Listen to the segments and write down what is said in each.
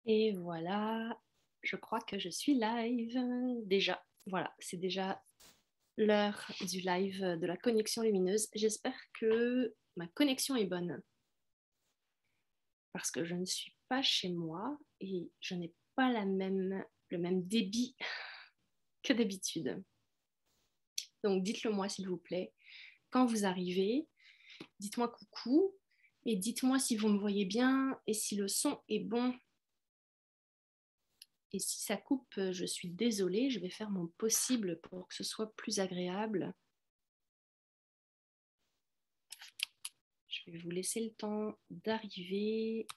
Et voilà, je crois que je suis live déjà. Voilà, c'est déjà l'heure du live de la connexion lumineuse. J'espère que ma connexion est bonne parce que je ne suis pas chez moi et je n'ai pas le même débit que d'habitude. Donc dites-le moi s'il vous plaît. Quand vous arrivez, dites-moi coucou et dites-moi si vous me voyez bien et si le son est bon. Et si ça coupe, je suis désolée, je vais faire mon possible pour que ce soit plus agréable. Je vais vous laisser le temps d'arriver.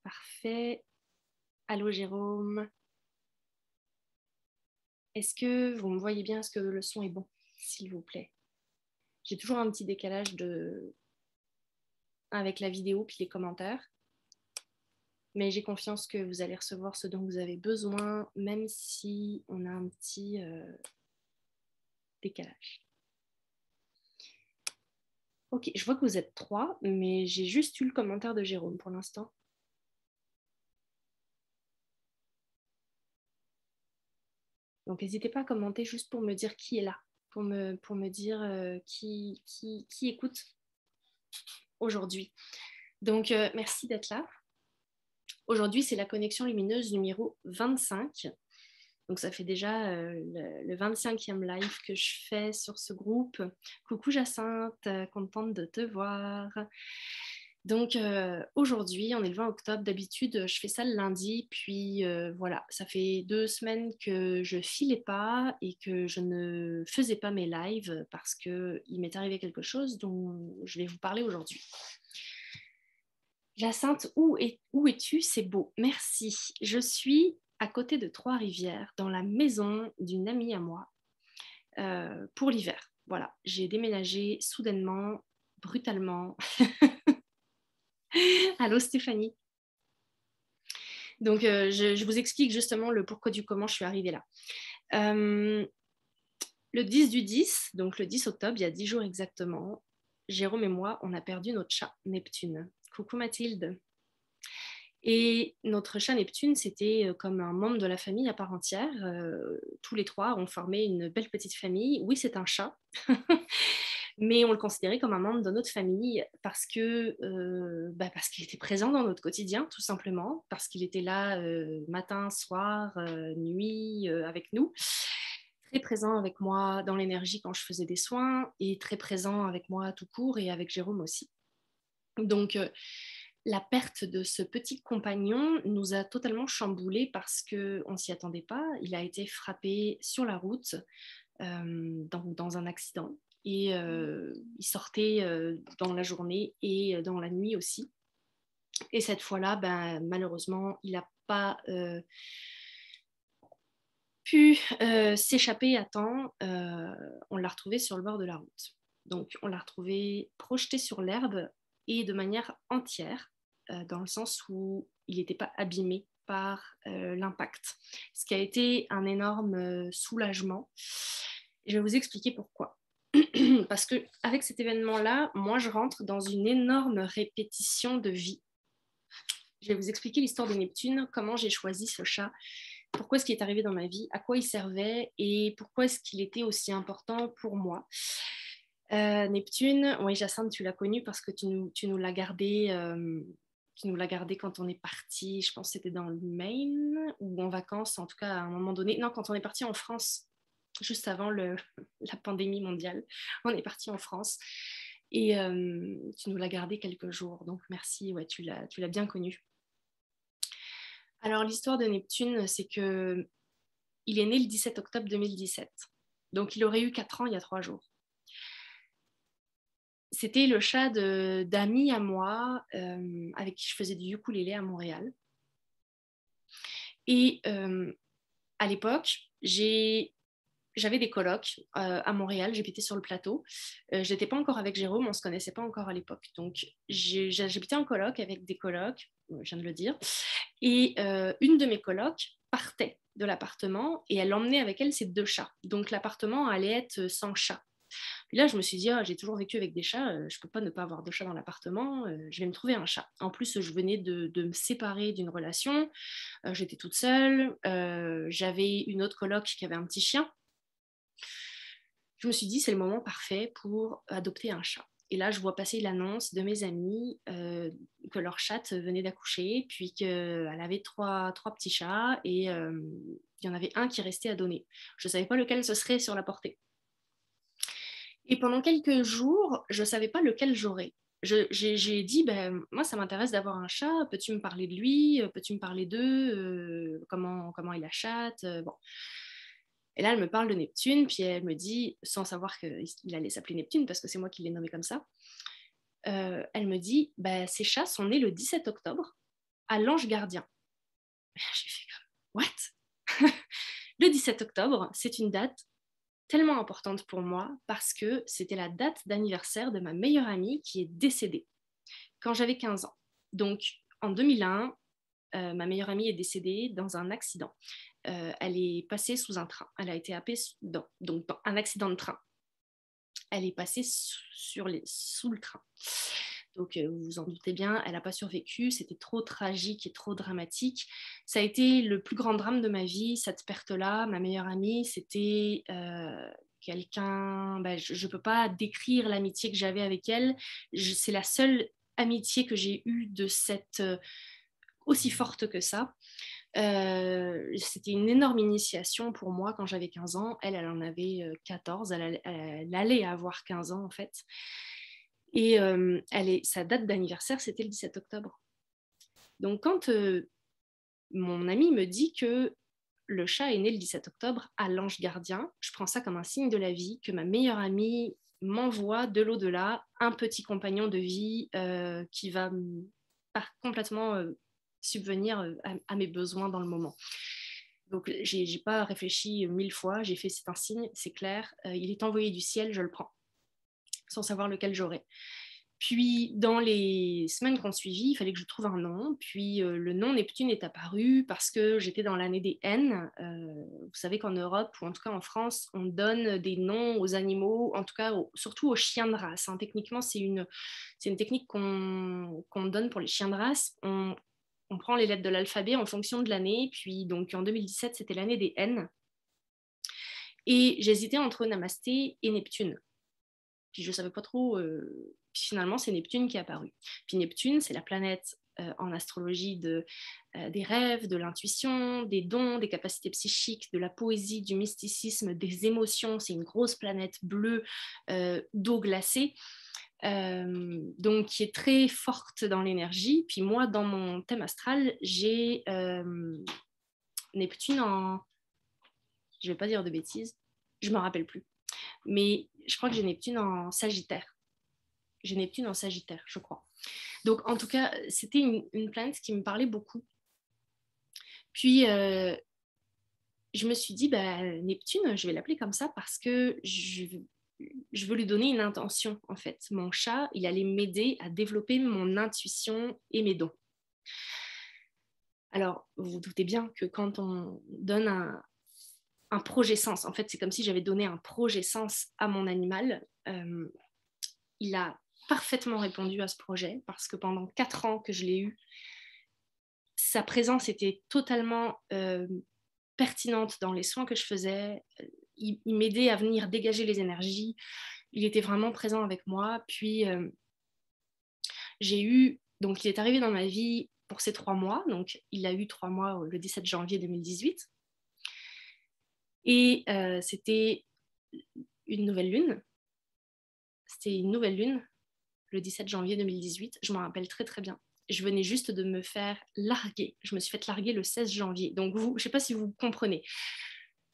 Parfait. Allô Jérôme. Est-ce que vous me voyez bien? Est-ce que le son est bon, s'il vous plaît? J'ai toujours un petit décalage avec la vidéo puis les commentaires. Mais j'ai confiance que vous allez recevoir ce dont vous avez besoin, même si on a un petit décalage. Ok, je vois que vous êtes trois, mais j'ai juste eu le commentaire de Jérôme pour l'instant. Donc n'hésitez pas à commenter juste pour me dire qui est là, pour me dire qui écoute aujourd'hui. Donc merci d'être là. Aujourd'hui, c'est la connexion lumineuse numéro 25. Donc ça fait déjà le 25e live que je fais sur ce groupe. Coucou Jacinthe, contente de te voir. Donc aujourd'hui, on est le 20 octobre. D'habitude, je fais ça le lundi. Puis voilà, ça fait 2 semaines que je filais pas et que je ne faisais pas mes lives parce qu'il m'est arrivé quelque chose dont je vais vous parler aujourd'hui. Jacinthe, où es-tu? C'est beau, merci. Je suis à côté de Trois-Rivières, dans la maison d'une amie à moi, pour l'hiver. Voilà, j'ai déménagé soudainement, brutalement. Allô Stéphanie. Donc, je vous explique justement le pourquoi du comment je suis arrivée là. Le 10 du 10, donc le 10 octobre, il y a 10 jours exactement, Jérôme et moi, on a perdu notre chat, Neptune. Coucou Mathilde. Et notre chat Neptune, c'était comme un membre de la famille à part entière. Tous les trois ont formé une belle petite famille. Oui, c'est un chat, mais on le considérait comme un membre de notre famille parce qu'il était présent dans notre quotidien, tout simplement, parce qu'il était là matin, soir, nuit avec nous. Très présent avec moi dans l'énergie quand je faisais des soins et très présent avec moi tout court et avec Jérôme aussi. Donc, la perte de ce petit compagnon nous a totalement chamboulés parce qu'on ne s'y attendait pas. Il a été frappé sur la route dans un accident et il sortait dans la journée et dans la nuit aussi. Et cette fois-là, malheureusement, il n'a pas pu s'échapper à temps. On l'a retrouvé sur le bord de la route. Donc, on l'a retrouvé projeté sur l'herbe et de manière entière, dans le sens où il n'était pas abîmé par l'impact. Ce qui a été un énorme soulagement. Je vais vous expliquer pourquoi. Parce que avec cet événement-là, moi, je rentre dans une énorme répétition de vie. Je vais vous expliquer l'histoire de Neptune, comment j'ai choisi ce chat, pourquoi est-ce qu'il est arrivé dans ma vie, à quoi il servait et pourquoi est-ce qu'il était aussi important pour moi. Neptune, oui Jacinthe, tu l'as connu parce que tu nous l'as gardé. Tu nous l'as gardé quand on est parti, je pense que c'était dans le Maine ou en vacances, en tout cas à un moment donné. Non, quand on est parti en France, juste avant la pandémie mondiale, on est parti en France et tu nous l'as gardé quelques jours. Donc merci, ouais, tu l'as bien connu. Alors, l'histoire de Neptune, c'est que il est né le 17 octobre 2017. Donc, il aurait eu 4 ans il y a 3 jours. C'était le chat d'amis à moi avec qui je faisais du ukulélé à Montréal. Et à l'époque, j'avais des colocs à Montréal, j'habitais sur le plateau. Je n'étais pas encore avec Jérôme, on ne se connaissait pas encore à l'époque. Donc, j'habitais en coloc avec des colocs, je viens de le dire. Et une de mes colocs partait de l'appartement et elle emmenait avec elle ses 2 chats. Donc, l'appartement allait être sans chat. Puis là, je me suis dit, j'ai toujours vécu avec des chats, je ne peux pas ne pas avoir de chat dans l'appartement, je vais me trouver un chat. En plus, je venais de me séparer d'une relation, j'étais toute seule, j'avais une autre coloc qui avait un petit chien. Je me suis dit, c'est le moment parfait pour adopter un chat. Et là, je vois passer l'annonce de mes amis que leur chatte venait d'accoucher, puis qu'elle avait trois petits chats et il y en avait un qui restait à donner. Je ne savais pas lequel ce serait sur la portée. Et pendant quelques jours, je ne savais pas lequel j'aurais. J'ai dit, moi, ça m'intéresse d'avoir un chat. Peux-tu me parler de lui? Peux-tu me parler d'eux? Comment est la chatte? Bon. Et là, elle me parle de Neptune, puis elle me dit, sans savoir qu'il allait s'appeler Neptune, parce que c'est moi qui l'ai nommé comme ça, elle me dit, ces chats sont nés le 17 octobre à l'Ange Gardien. J'ai fait comme, what? Le 17 octobre, c'est une date tellement importante pour moi parce que c'était la date d'anniversaire de ma meilleure amie qui est décédée quand j'avais 15 ans. Donc, en 2001, ma meilleure amie est décédée dans un accident. Elle est passée sous un train. Elle a été happée dans un accident de train. Elle est passée sous le train. Donc, vous vous en doutez bien, elle n'a pas survécu. C'était trop tragique et trop dramatique. Ça a été le plus grand drame de ma vie, cette perte-là. Ma meilleure amie, c'était quelqu'un... je ne peux pas décrire l'amitié que j'avais avec elle. C'est la seule amitié que j'ai eue de cette... aussi forte que ça. C'était une énorme initiation pour moi quand j'avais 15 ans. Elle en avait 14. Elle allait avoir 15 ans, en fait. Et sa date d'anniversaire, c'était le 17 octobre. Donc, quand mon ami me dit que le chat est né le 17 octobre à l'Ange Gardien, je prends ça comme un signe de la vie, que ma meilleure amie m'envoie de l'au-delà un petit compagnon de vie qui va complètement subvenir à mes besoins dans le moment. Donc, j'ai pas réfléchi 1000 fois, j'ai fait c'est un signe, c'est clair, il est envoyé du ciel, je le prends, sans savoir lequel j'aurai. Puis, dans les semaines qui ont suivi, il fallait que je trouve un nom. Puis, le nom Neptune est apparu parce que j'étais dans l'année des N. Vous savez qu'en Europe, ou en tout cas en France, on donne des noms aux animaux, en tout cas surtout aux chiens de race. Hein. Techniquement, c'est une technique qu'on donne pour les chiens de race. On prend les lettres de l'alphabet en fonction de l'année. Puis, donc, en 2017, c'était l'année des N. Et j'hésitais entre Namasté et Neptune. Puis je ne savais pas trop. Puis finalement, c'est Neptune qui est apparu. Puis Neptune, c'est la planète en astrologie des rêves, de l'intuition, des dons, des capacités psychiques, de la poésie, du mysticisme, des émotions. C'est une grosse planète bleue d'eau glacée. Donc qui est très forte dans l'énergie. Puis moi, dans mon thème astral, j'ai Neptune en... Je ne vais pas dire de bêtises, je ne me rappelle plus. Mais je crois que j'ai Neptune en Sagittaire. J'ai Neptune en Sagittaire, je crois. Donc, en tout cas, c'était une planète qui me parlait beaucoup. Puis, je me suis dit, Neptune, je vais l'appeler comme ça parce que je veux lui donner une intention, en fait. Mon chat, il allait m'aider à développer mon intuition et mes dons. Alors, vous vous doutez bien que quand on donne un projet sens, en fait, c'est comme si j'avais donné un projet sens à mon animal. Il a parfaitement répondu à ce projet parce que pendant 4 ans que je l'ai eu, sa présence était totalement pertinente dans les soins que je faisais. Il m'aidait à venir dégager les énergies. Il était vraiment présent avec moi. Puis, donc il est arrivé dans ma vie pour ces 3 mois. Donc, il a eu 3 mois le 17 janvier 2018. Et c'était une nouvelle lune. C'était une nouvelle lune le 17 janvier 2018. Je m'en rappelle très, très bien. je venais juste de me faire larguer. Je me suis fait larguer le 16 janvier. Donc, je ne sais pas si vous comprenez.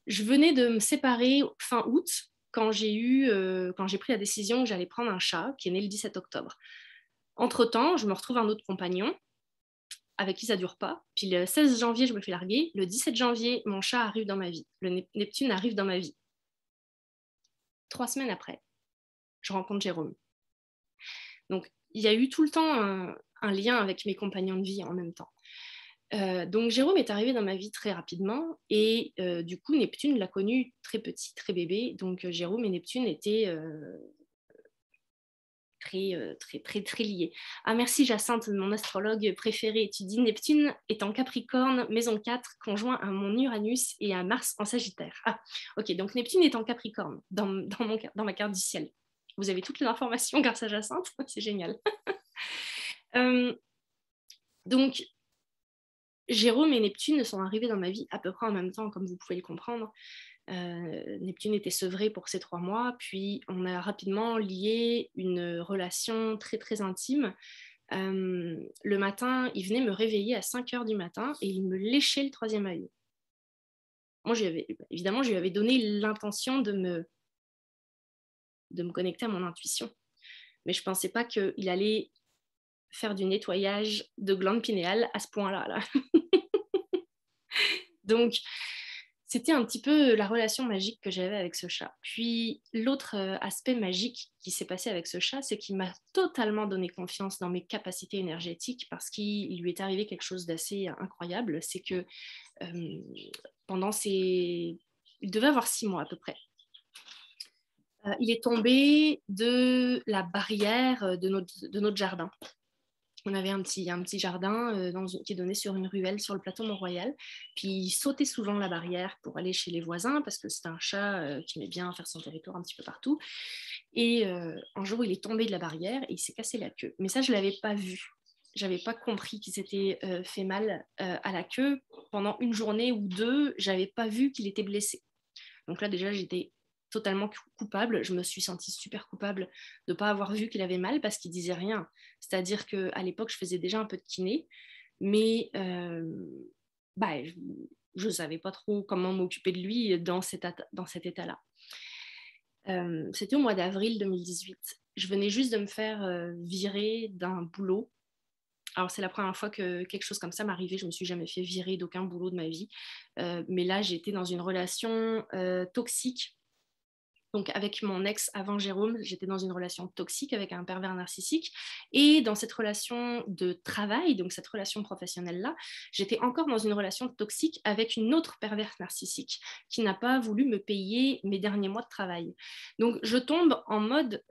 Je venais de me séparer fin août quand j'ai pris la décision que j'allais prendre un chat qui est né le 17 octobre. Entre-temps, je me retrouve un autre compagnon avec qui ça dure pas. Puis le 16 janvier, je me fais larguer. Le 17 janvier, mon chat arrive dans ma vie. Le Neptune arrive dans ma vie. 3 semaines après, je rencontre Jérôme. Donc, il y a eu tout le temps un lien avec mes compagnons de vie en même temps. Donc Jérôme est arrivé dans ma vie très rapidement et du coup Neptune l'a connu très petit, très bébé. Donc Jérôme et Neptune étaient très liés. Ah merci Jacinthe, mon astrologue préférée. Tu dis Neptune est en Capricorne, maison 4, conjoint à mon Uranus et à Mars en Sagittaire. Ah ok, donc Neptune est en Capricorne dans ma carte du ciel. Vous avez toutes les informations grâce à Jacinthe, c'est génial. Donc Jérôme et Neptune sont arrivés dans ma vie à peu près en même temps, comme vous pouvez le comprendre. Neptune était sevré pour ces 3 mois, puis on a rapidement lié une relation très très intime. Le matin, il venait me réveiller à 5 heures du matin et il me léchait le 3e œil. Moi, évidemment, je lui avais donné l'intention de me connecter à mon intuition. Mais je ne pensais pas qu'il allait faire du nettoyage de glandes pinéales à ce point-là. Là. Donc, c'était un petit peu la relation magique que j'avais avec ce chat. Puis, l'autre aspect magique qui s'est passé avec ce chat, c'est qu'il m'a totalement donné confiance dans mes capacités énergétiques parce qu'il lui est arrivé quelque chose d'assez incroyable. C'est que pendant ces... Il devait avoir 6 mois à peu près. Il est tombé de la barrière de notre jardin. On avait un petit jardin qui donnait sur une ruelle sur le plateau Mont-Royal. Puis il sautait souvent la barrière pour aller chez les voisins parce que c'est un chat qui aimait bien faire son territoire un petit peu partout. Et un jour, il est tombé de la barrière et il s'est cassé la queue. Mais ça, je ne l'avais pas vu. Je n'avais pas compris qu'il s'était fait mal à la queue. Pendant une journée ou 2, je n'avais pas vu qu'il était blessé. Donc là, déjà, j'étais totalement coupable. Je me suis sentie super coupable de ne pas avoir vu qu'il avait mal parce qu'il disait rien. C'est-à-dire qu'à l'époque, je faisais déjà un peu de kiné, mais je ne savais pas trop comment m'occuper de lui dans cet état-là. C'était au mois d'avril 2018. Je venais juste de me faire virer d'un boulot. Alors, c'est la première fois que quelque chose comme ça m'arrivait. Je ne me suis jamais fait virer d'aucun boulot de ma vie. Mais là, j'étais dans une relation toxique. Donc, avec mon ex avant Jérôme, j'étais dans une relation toxique avec un pervers narcissique. Et dans cette relation de travail, donc cette relation professionnelle-là, j'étais encore dans une relation toxique avec une autre perverse narcissique qui n'a pas voulu me payer mes derniers mois de travail. Donc, je tombe en mode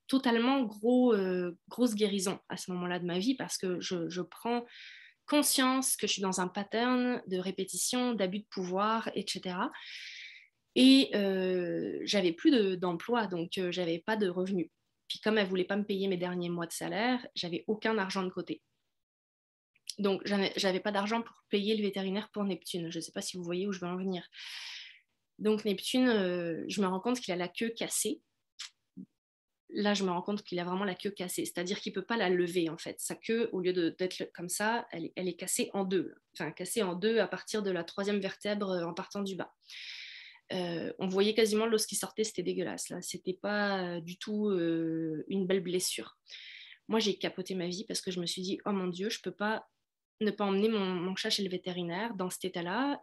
totalement grosse guérison à ce moment-là de ma vie parce que je prends conscience que je suis dans un pattern de répétition, d'abus de pouvoir, etc. Et j'avais plus d'emploi, donc j'avais pas de revenus. Puis comme elle voulait pas me payer mes derniers mois de salaire, j'avais aucun argent de côté. Donc j'avais pas d'argent pour payer le vétérinaire pour Neptune. Je sais pas si vous voyez où je veux en venir. Donc Neptune, je me rends compte qu'il a la queue cassée. Là, je me rends compte qu'il a vraiment la queue cassée, c'est-à-dire qu'il ne peut pas la lever, en fait. Sa queue, au lieu d'être comme ça, elle est cassée en deux. Enfin, cassée en deux à partir de la 3e vertèbre en partant du bas. On voyait quasiment l'os qui sortait, c'était dégueulasse. Là, c'était pas du tout une belle blessure. Moi, j'ai capoté ma vie parce que je me suis dit, oh mon Dieu, je peux pas ne pas emmener mon chat chez le vétérinaire dans cet état-là.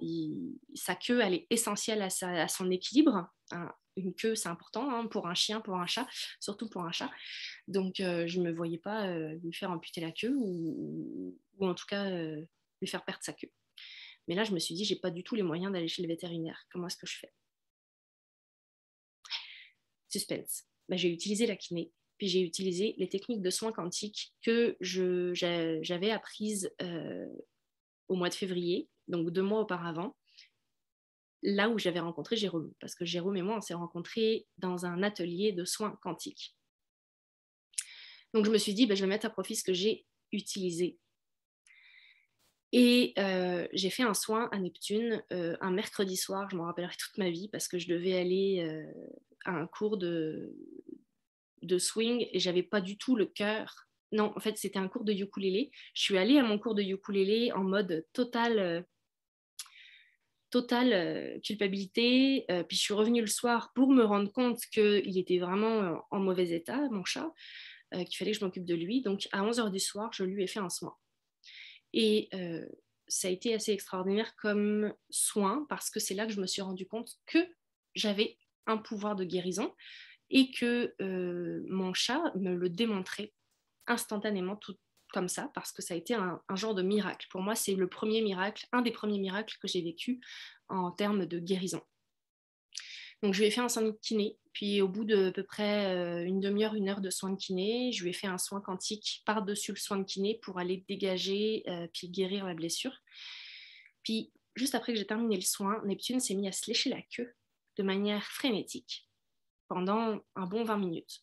Sa queue, elle est essentielle à son équilibre. Hein. Une queue, c'est important hein, pour un chien, pour un chat, surtout pour un chat. Donc, je ne me voyais pas lui faire amputer la queue ou en tout cas lui faire perdre sa queue. Mais là, je me suis dit, j'ai pas du tout les moyens d'aller chez le vétérinaire. Comment est-ce que je fais? Suspense. J'ai utilisé la kiné, puis j'ai utilisé les techniques de soins quantiques que j'avais apprises au mois de février, donc 2 mois auparavant, là où j'avais rencontré Jérôme. Parce que Jérôme et moi, on s'est rencontrés dans un atelier de soins quantiques. Donc je me suis dit, je vais mettre à profit ce que j'ai utilisé. Et j'ai fait un soin à Neptune un mercredi soir, je m'en rappellerai toute ma vie, parce que je devais aller à un cours de swing et j'avais pas du tout le cœur non, en fait, c'était un cours de ukulélé. Je suis allée à mon cours de ukulélé en mode totale culpabilité. Puis je suis revenue le soir pour me rendre compte qu'il était vraiment en mauvais état, mon chat, qu'il fallait que je m'occupe de lui. Donc à 11 heures du soir, je lui ai fait un soin. Et ça a été assez extraordinaire comme soin parce que c'est là que je me suis rendu compte que j'avais un pouvoir de guérison et que mon chat me le démontrait instantanément, tout comme ça, parce que ça a été un genre de miracle. Pour moi, c'est le premier miracle, un des premiers miracles que j'ai vécu en termes de guérison. Donc, je lui ai fait un soin de kiné. Puis, au bout de à peu près une demi-heure, une heure de soin de kiné, je lui ai fait un soin quantique par-dessus le soin de kiné pour aller dégager puis guérir la blessure. Puis, juste après que j'ai terminé le soin, Neptune s'est mis à se lécher la queue de manière frénétique pendant un bon 20 minutes.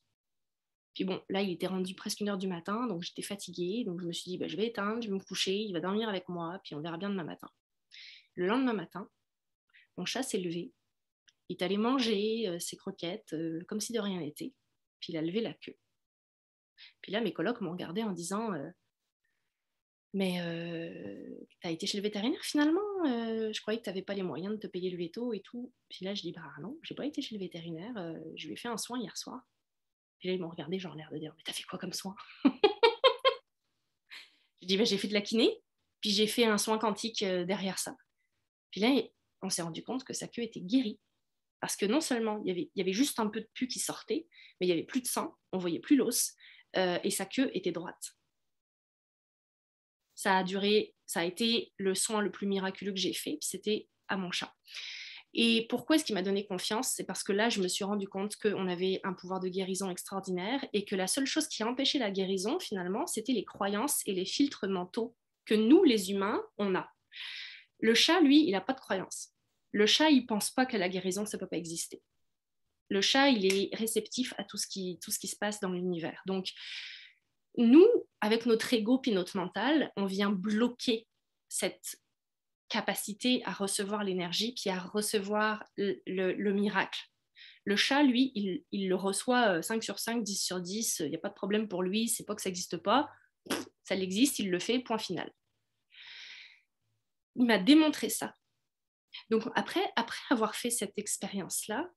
Puis bon, là, il était rendu presque 1 heure du matin, donc j'étais fatiguée. Donc je me suis dit, bah, je vais éteindre, je vais me coucher, il va dormir avec moi, puis on verra bien demain matin. Le lendemain matin, mon chat s'est levé, il est allé manger ses croquettes comme si de rien n'était, puis il a levé la queue. Puis là, mes colocs m'ont regardé en disant, mais t'as été chez le vétérinaire finalement je croyais que t'avais pas les moyens de te payer le veto et tout. Puis là, je dis, bah non, j'ai pas été chez le vétérinaire, je lui ai fait un soin hier soir. Puis là, ils m'ont regardé, genre l'air de dire, mais t'as fait quoi comme soin? Je dis, bah, j'ai fait de la kiné, puis j'ai fait un soin quantique derrière ça. Puis là, on s'est rendu compte que sa queue était guérie. Parce que non seulement il y avait juste un peu de pus qui sortait, mais il n'y avait plus de sang, on ne voyait plus l'os, et sa queue était droite. Ça a été le soin le plus miraculeux que j'ai fait, puis c'était à mon chat. Et pourquoi est-ce qu'il m'a donné confiance? C'est parce que là, je me suis rendu compte qu'on avait un pouvoir de guérison extraordinaire et que la seule chose qui empêchait la guérison, finalement, c'était les croyances et les filtres mentaux que nous, les humains, on a. Le chat, lui, il n'a pas de croyances. Le chat, il ne pense pas que la guérison, ça ne peut pas exister. Le chat, il est réceptif à tout ce qui se passe dans l'univers. Donc, nous, avec notre ego puis notre mental, on vient bloquer cette capacité à recevoir l'énergie puis à recevoir le miracle. Le chat, lui, il le reçoit 5 sur 5, 10 sur 10, il n'y a pas de problème pour lui, c'est pas que ça n'existe pas, ça l'existe, il le fait, point final. Il m'a démontré ça. Donc après avoir fait cette expérience-là,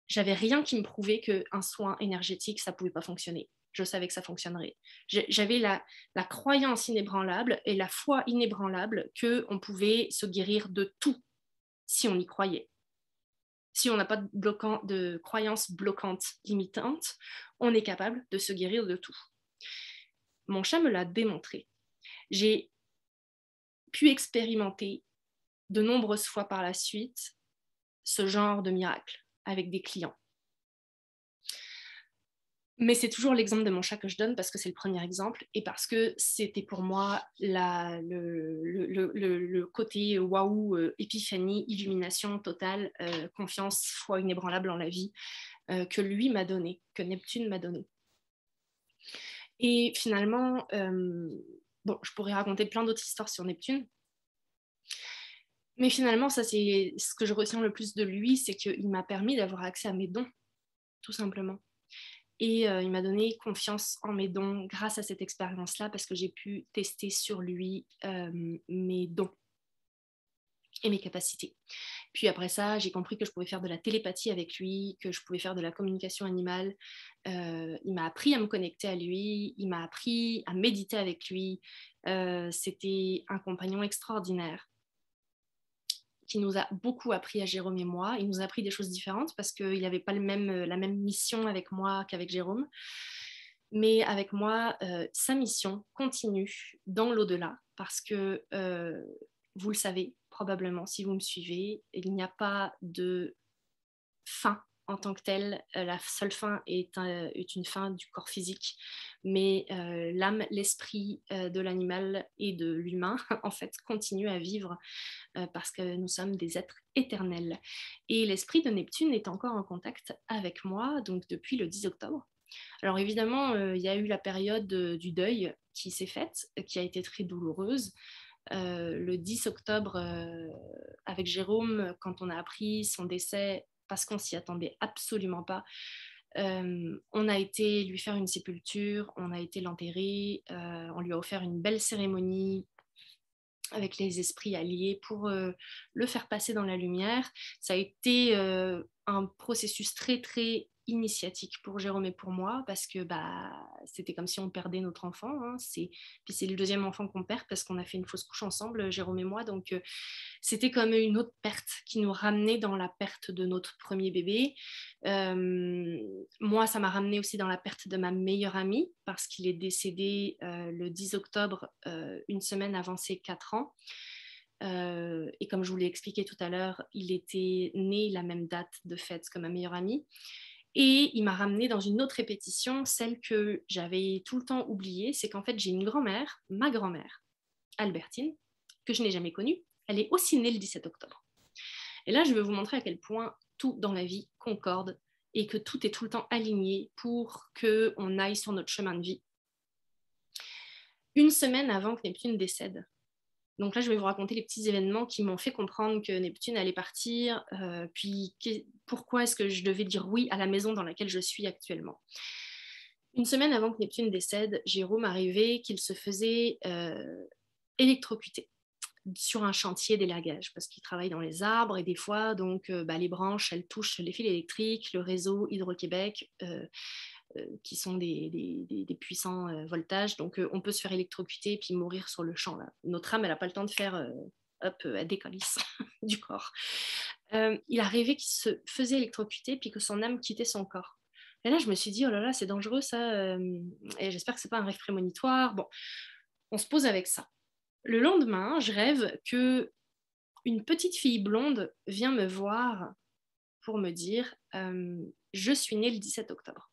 j'avais rien qui me prouvait qu'un soin énergétique, ça ne pouvait pas fonctionner. Je savais que ça fonctionnerait. J'avais la croyance inébranlable et la foi inébranlable qu'on pouvait se guérir de tout si on y croyait. Si on n'a pas de croyances bloquantes, limitantes, on est capable de se guérir de tout. Mon chat me l'a démontré. J'ai pu expérimenter de nombreuses fois par la suite ce genre de miracle avec des clients. Mais c'est toujours l'exemple de mon chat que je donne parce que c'est le premier exemple et parce que c'était pour moi le côté waouh, épiphanie, illumination totale, confiance, foi inébranlable en la vie que lui m'a donné, que Neptune m'a donné. Et finalement, bon, je pourrais raconter plein d'autres histoires sur Neptune, mais finalement, ça c'est ce que je retiens le plus de lui, c'est qu'il m'a permis d'avoir accès à mes dons, tout simplement. Et il m'a donné confiance en mes dons grâce à cette expérience-là parce que j'ai pu tester sur lui mes dons et mes capacités. Puis après ça, j'ai compris que je pouvais faire de la télépathie avec lui, que je pouvais faire de la communication animale. Il m'a appris à me connecter à lui, il m'a appris à méditer avec lui. C'était un compagnon extraordinaire qui nous a beaucoup appris à Jérôme et moi. Il nous a appris des choses différentes parce qu'il n'avait pas la même mission avec moi qu'avec Jérôme. Mais avec moi, sa mission continue dans l'au-delà parce que, vous le savez probablement si vous me suivez, il n'y a pas de fin en tant que telle. La seule fin est une fin du corps physique, mais l'âme, l'esprit de l'animal et de l'humain, en fait, continuent à vivre parce que nous sommes des êtres éternels. Et l'esprit de Neptune est encore en contact avec moi, donc depuis le 10 octobre. Alors évidemment, il y a eu la période du deuil qui s'est faite, qui a été très douloureuse. Le 10 octobre, avec Jérôme, quand on a appris son décès, parce qu'on s'y attendait absolument pas, On a été lui faire une sépulture, on a été l'enterrer, on lui a offert une belle cérémonie avec les esprits alliés pour le faire passer dans la lumière. Ça a été un processus très très initiatique pour Jérôme et pour moi parce que c'était comme si on perdait notre enfant, hein. Puis c'est le deuxième enfant qu'on perd parce qu'on a fait une fausse couche ensemble, Jérôme et moi, donc c'était comme une autre perte qui nous ramenait dans la perte de notre premier bébé. Moi, ça m'a ramené aussi dans la perte de ma meilleure amie parce qu'il est décédé le 10 octobre, une semaine avant ses 4 ans. Et comme je vous l'ai expliqué tout à l'heure, il était né la même date de fête que ma meilleure amie. Et il m'a ramené dans une autre répétition, celle que j'avais tout le temps oubliée, c'est qu'en fait j'ai une grand-mère, ma grand-mère, Albertine, que je n'ai jamais connue. Elle est aussi née le 17 octobre. Et là, je vais vous montrer à quel point tout dans la vie concorde et que tout est tout le temps aligné pour qu'on aille sur notre chemin de vie. Une semaine avant que Neptune décède. Donc là, je vais vous raconter les petits événements qui m'ont fait comprendre que Neptune allait partir, puis pourquoi est-ce que je devais dire oui à la maison dans laquelle je suis actuellement. Une semaine avant que Neptune décède, Jérôme arrivait qu'il se faisait électrocuter sur un chantier d'élagage parce qu'il travaille dans les arbres et des fois donc les branches elles touchent les fils électriques, le réseau Hydro-Québec qui sont des puissants voltages, donc on peut se faire électrocuter et puis mourir sur le champ là. Notre âme elle n'a pas le temps de faire elle décalisse du corps. Il a rêvé qu'il se faisait électrocuter puis que son âme quittait son corps. Et là je me suis dit oh là là c'est dangereux ça, et j'espère que c'est pas un rêve prémonitoire. Bon, on se pose avec ça. Le lendemain, je rêve que une petite fille blonde vient me voir pour me dire je suis née le 17 octobre.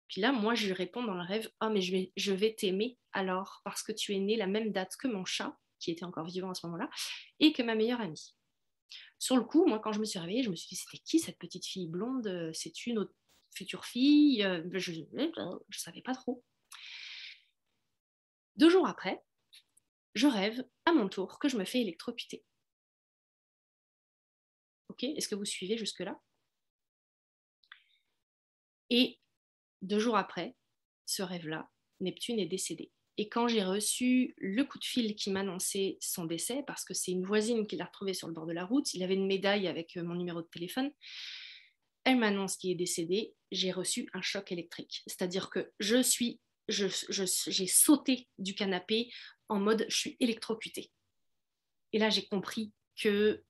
Puis là, moi, je lui réponds dans le rêve oh, mais je vais t'aimer alors, parce que tu es née la même date que mon chat, qui était encore vivant à ce moment-là, et que ma meilleure amie. Sur le coup, moi, quand je me suis réveillée, je me suis dit c'était qui cette petite fille blonde? C'est-tu notre future fille? Je ne savais pas trop. 2 jours après, je rêve à mon tour que je me fais électrocuter. Ok, est-ce que vous suivez jusque-là? Et 2 jours après ce rêve-là, Neptune est décédée. Et quand j'ai reçu le coup de fil qui m'annonçait son décès, parce que c'est une voisine qui l'a retrouvé sur le bord de la route, il avait une médaille avec mon numéro de téléphone, elle m'annonce qu'il est décédé, j'ai reçu un choc électrique. C'est-à-dire que j'ai sauté du canapé en mode je suis électrocutée. Et là, j'ai compris que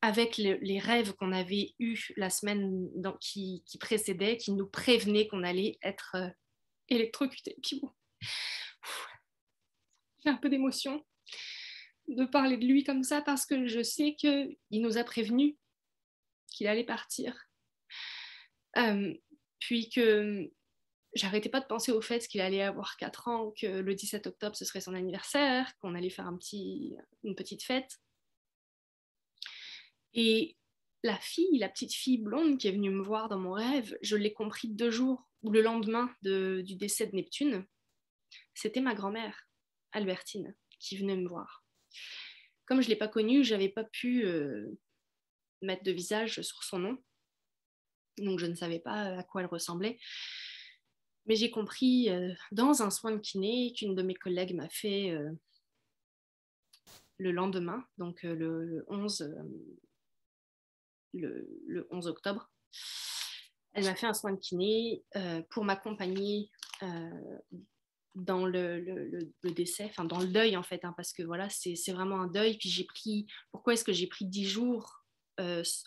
avec les rêves qu'on avait eus la semaine qui précédait, qui nous prévenaient qu'on allait être électrocuté. Puis bon, j'ai un peu d'émotion de parler de lui comme ça parce que je sais qu'il nous a prévenus qu'il allait partir. Puis que j'arrêtais pas de penser au fait qu'il allait avoir 4 ans, que le 17 octobre ce serait son anniversaire, qu'on allait faire une petite fête. Et la petite fille blonde qui est venue me voir dans mon rêve, je l'ai compris 2 jours ou le lendemain du décès de Neptune, c'était ma grand-mère, Albertine, qui venait me voir. Comme je ne l'ai pas connue, je n'avais pas pu mettre de visage sur son nom, donc je ne savais pas à quoi elle ressemblait. Mais j'ai compris dans un soin de kiné qu'une de mes collègues m'a fait le lendemain, donc le 11 octobre. Elle m'a fait un soin de kiné pour m'accompagner dans le décès, enfin dans le deuil en fait, hein, parce que voilà, c'est vraiment un deuil. Puis pourquoi est-ce que j'ai pris 10 jours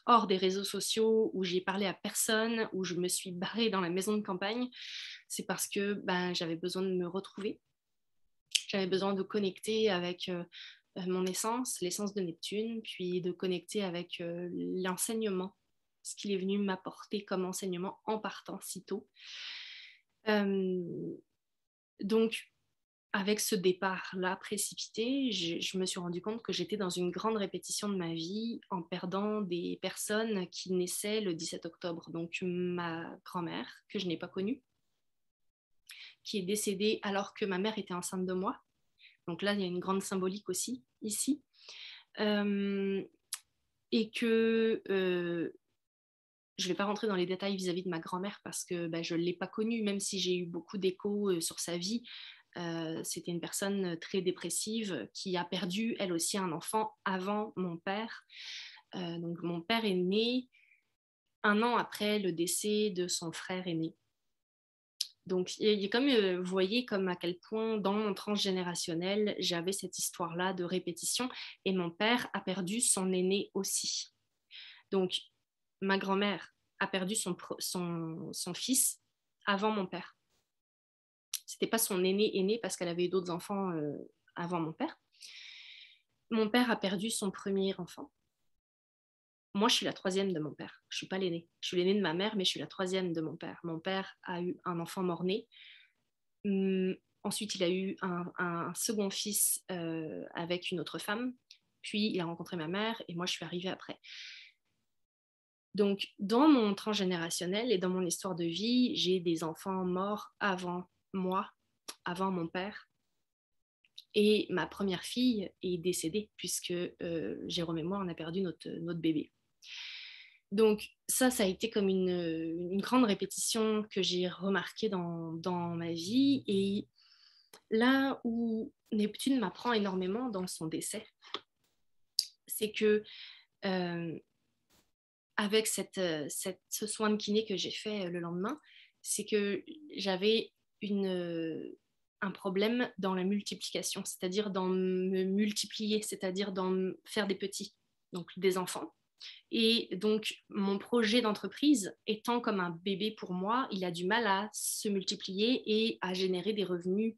hors des réseaux sociaux, où j'ai parlé à personne, où je me suis barrée dans la maison de campagne? C'est parce que j'avais besoin de me retrouver, j'avais besoin de connecter avec mon essence, l'essence de Neptune, puis de connecter avec l'enseignement, ce qu'il est venu m'apporter comme enseignement en partant si tôt. Donc, avec ce départ-là précipité, je me suis rendu compte que j'étais dans une grande répétition de ma vie en perdant des personnes qui naissaient le 17 octobre. Donc, ma grand-mère, que je n'ai pas connue, qui est décédée alors que ma mère était enceinte de moi. Donc là, il y a une grande symbolique aussi, ici. Et que je ne vais pas rentrer dans les détails vis-à-vis de ma grand-mère parce que je ne l'ai pas connue, même si j'ai eu beaucoup d'échos sur sa vie. C'était une personne très dépressive qui a perdu, elle aussi, un enfant avant mon père. Donc, mon père est né 1 an après le décès de son frère aîné. Donc, il y a comme, vous voyez comme à quel point dans mon transgénérationnel, j'avais cette histoire-là de répétition et mon père a perdu son aîné aussi. Donc, ma grand-mère a perdu son fils avant mon père. C'était pas son aîné parce qu'elle avait eu d'autres enfants avant mon père. Mon père a perdu son premier enfant. Moi, je suis la troisième de mon père. Je suis pas l'aînée. Je suis l'aînée de ma mère, mais je suis la troisième de mon père. Mon père a eu un enfant mort-né. Ensuite, il a eu un second fils avec une autre femme. Puis, il a rencontré ma mère et moi, je suis arrivée après. Donc, dans mon transgénérationnel et dans mon histoire de vie, j'ai des enfants morts avant moi, avant mon père. Et ma première fille est décédée puisque Jérôme et moi, on a perdu notre bébé. Donc ça a été comme une grande répétition que j'ai remarquée dans ma vie. Et là où Neptune m'apprend énormément dans son décès, c'est que avec ce soin de kiné que j'ai fait le lendemain, c'est que j'avais un problème dans la multiplication, c'est-à-dire dans me multiplier, c'est-à-dire dans faire des petits, donc des enfants. Et donc, mon projet d'entreprise étant comme un bébé pour moi, il a du mal à se multiplier et à générer des revenus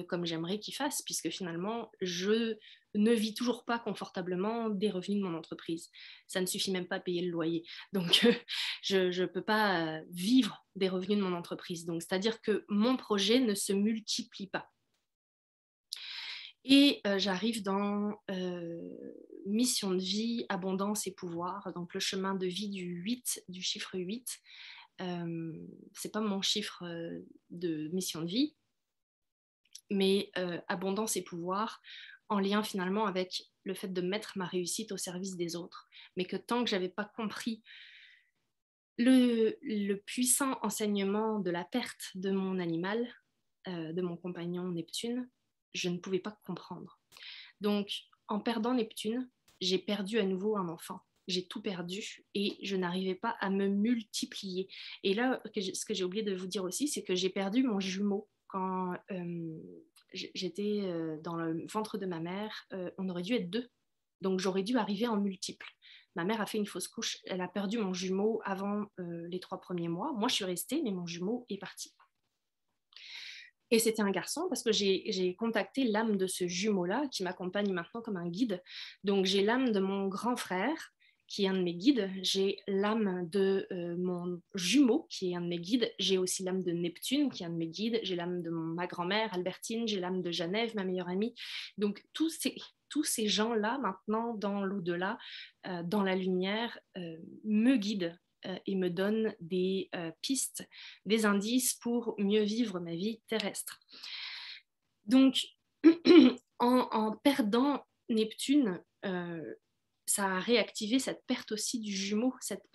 comme j'aimerais qu'il fasse, puisque finalement, je ne vis toujours pas confortablement des revenus de mon entreprise. Ça ne suffit même pas à payer le loyer. Donc, je ne peux pas vivre des revenus de mon entreprise. Donc, c'est-à-dire que mon projet ne se multiplie pas. Et j'arrive dans mission de vie, abondance et pouvoir, donc le chemin de vie du chiffre 8. C'est pas mon chiffre de mission de vie, mais abondance et pouvoir en lien finalement avec le fait de mettre ma réussite au service des autres. Mais que tant que j'avais pas compris le puissant enseignement de la perte de mon animal, de mon compagnon Neptune, je ne pouvais pas comprendre. Donc, en perdant Neptune, j'ai perdu à nouveau un enfant. J'ai tout perdu et je n'arrivais pas à me multiplier. Et là, ce que j'ai oublié de vous dire aussi, c'est que j'ai perdu mon jumeau quand j'étais dans le ventre de ma mère. On aurait dû être 2. Donc, j'aurais dû arriver en multiple. Ma mère a fait une fausse couche. Elle a perdu mon jumeau avant les 3 premiers mois. Moi, je suis restée, mais mon jumeau est parti. Et c'était un garçon parce que j'ai contacté l'âme de ce jumeau-là qui m'accompagne maintenant comme un guide. Donc j'ai l'âme de mon grand frère qui est un de mes guides. J'ai l'âme de mon jumeau qui est un de mes guides. J'ai aussi l'âme de Neptune qui est un de mes guides. J'ai l'âme de ma grand-mère Albertine. J'ai l'âme de Genève, ma meilleure amie. Donc tous ces gens-là maintenant dans l'au-delà, dans la lumière, me guident et me donne des pistes, des indices pour mieux vivre ma vie terrestre. Donc, en perdant Neptune, ça a réactivé cette perte aussi du jumeau, cette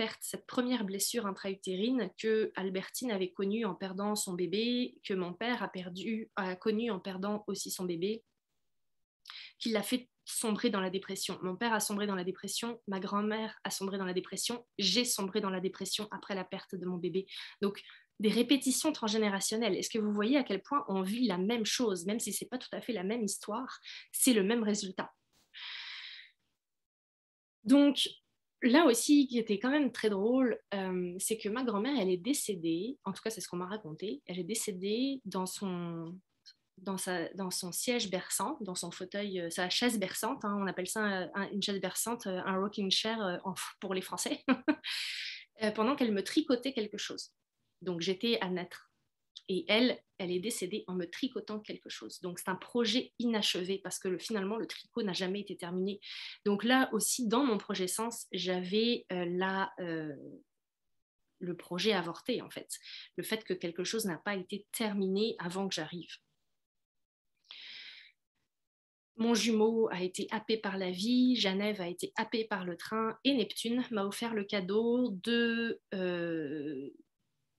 première blessure intra-utérine que Albertine avait connue en perdant son bébé, que mon père a connue en perdant aussi son bébé, qui l'a fait sombrer dans la dépression. Mon père a sombré dans la dépression, ma grand-mère a sombré dans la dépression, j'ai sombré dans la dépression après la perte de mon bébé. Donc, des répétitions transgénérationnelles. Est-ce que vous voyez à quel point on vit la même chose, même si ce n'est pas tout à fait la même histoire, c'est le même résultat. Donc, là aussi, qui était quand même très drôle, c'est que ma grand-mère, elle est décédée, en tout cas c'est ce qu'on m'a raconté, elle est décédée dans son siège berçant, dans son fauteuil, sa chaise berçante, hein, on appelle ça une chaise berçante, un rocking chair pour les Français, pendant qu'elle me tricotait quelque chose. Donc j'étais à naître. Et elle est décédée en me tricotant quelque chose. Donc c'est un projet inachevé parce que finalement le tricot n'a jamais été terminé. Donc là aussi, dans mon projet sens, j'avais le projet avorté en fait. Le fait que quelque chose n'a pas été terminé avant que j'arrive. Mon jumeau a été happé par la vie, Genève a été happée par le train et Neptune m'a offert le cadeau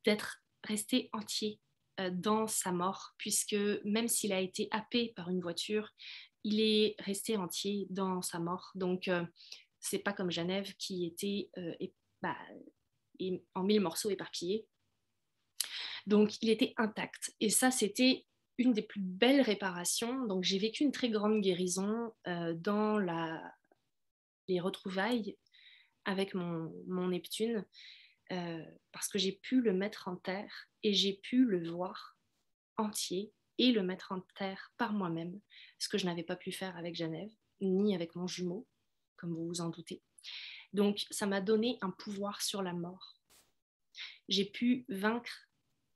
d'être resté entier dans sa mort, puisque même s'il a été happé par une voiture, il est resté entier dans sa mort. Donc, c'est pas comme Genève qui était bah, en 1000 morceaux éparpillés. Donc, il était intact. Et ça, c'était une des plus belles réparations. Donc, j'ai vécu une très grande guérison dans les retrouvailles avec mon Neptune, parce que j'ai pu le mettre en terre et j'ai pu le voir entier et le mettre en terre par moi-même, ce que je n'avais pas pu faire avec Genève, ni avec mon jumeau, comme vous vous en doutez. Donc, ça m'a donné un pouvoir sur la mort. J'ai pu vaincre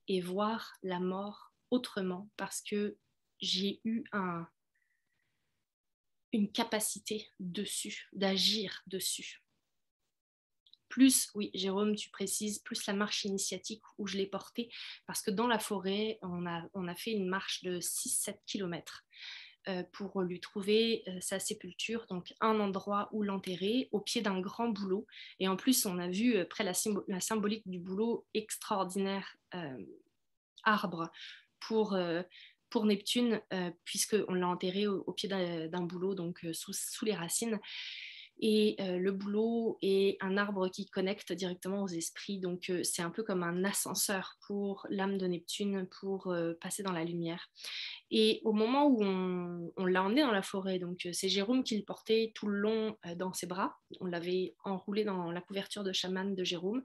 et voir la mort autrement parce que j'ai eu une capacité dessus, d'agir dessus. Plus, oui, Jérôme, tu précises, plus la marche initiatique où je l'ai porté, parce que dans la forêt, on a fait une marche de 6-7 km pour lui trouver sa sépulture, donc un endroit où l'enterrer, au pied d'un grand bouleau. Et en plus, on a vu près la symbolique du bouleau extraordinaire arbre pour Neptune, puisqu'on l'a enterré au pied d'un bouleau, donc sous les racines. Et le bouleau est un arbre qui connecte directement aux esprits, donc c'est un peu comme un ascenseur pour l'âme de Neptune pour passer dans la lumière. Et au moment où on l'a emmené dans la forêt, donc c'est Jérôme qui le portait tout le long dans ses bras, on l'avait enroulé dans la couverture de chaman de Jérôme.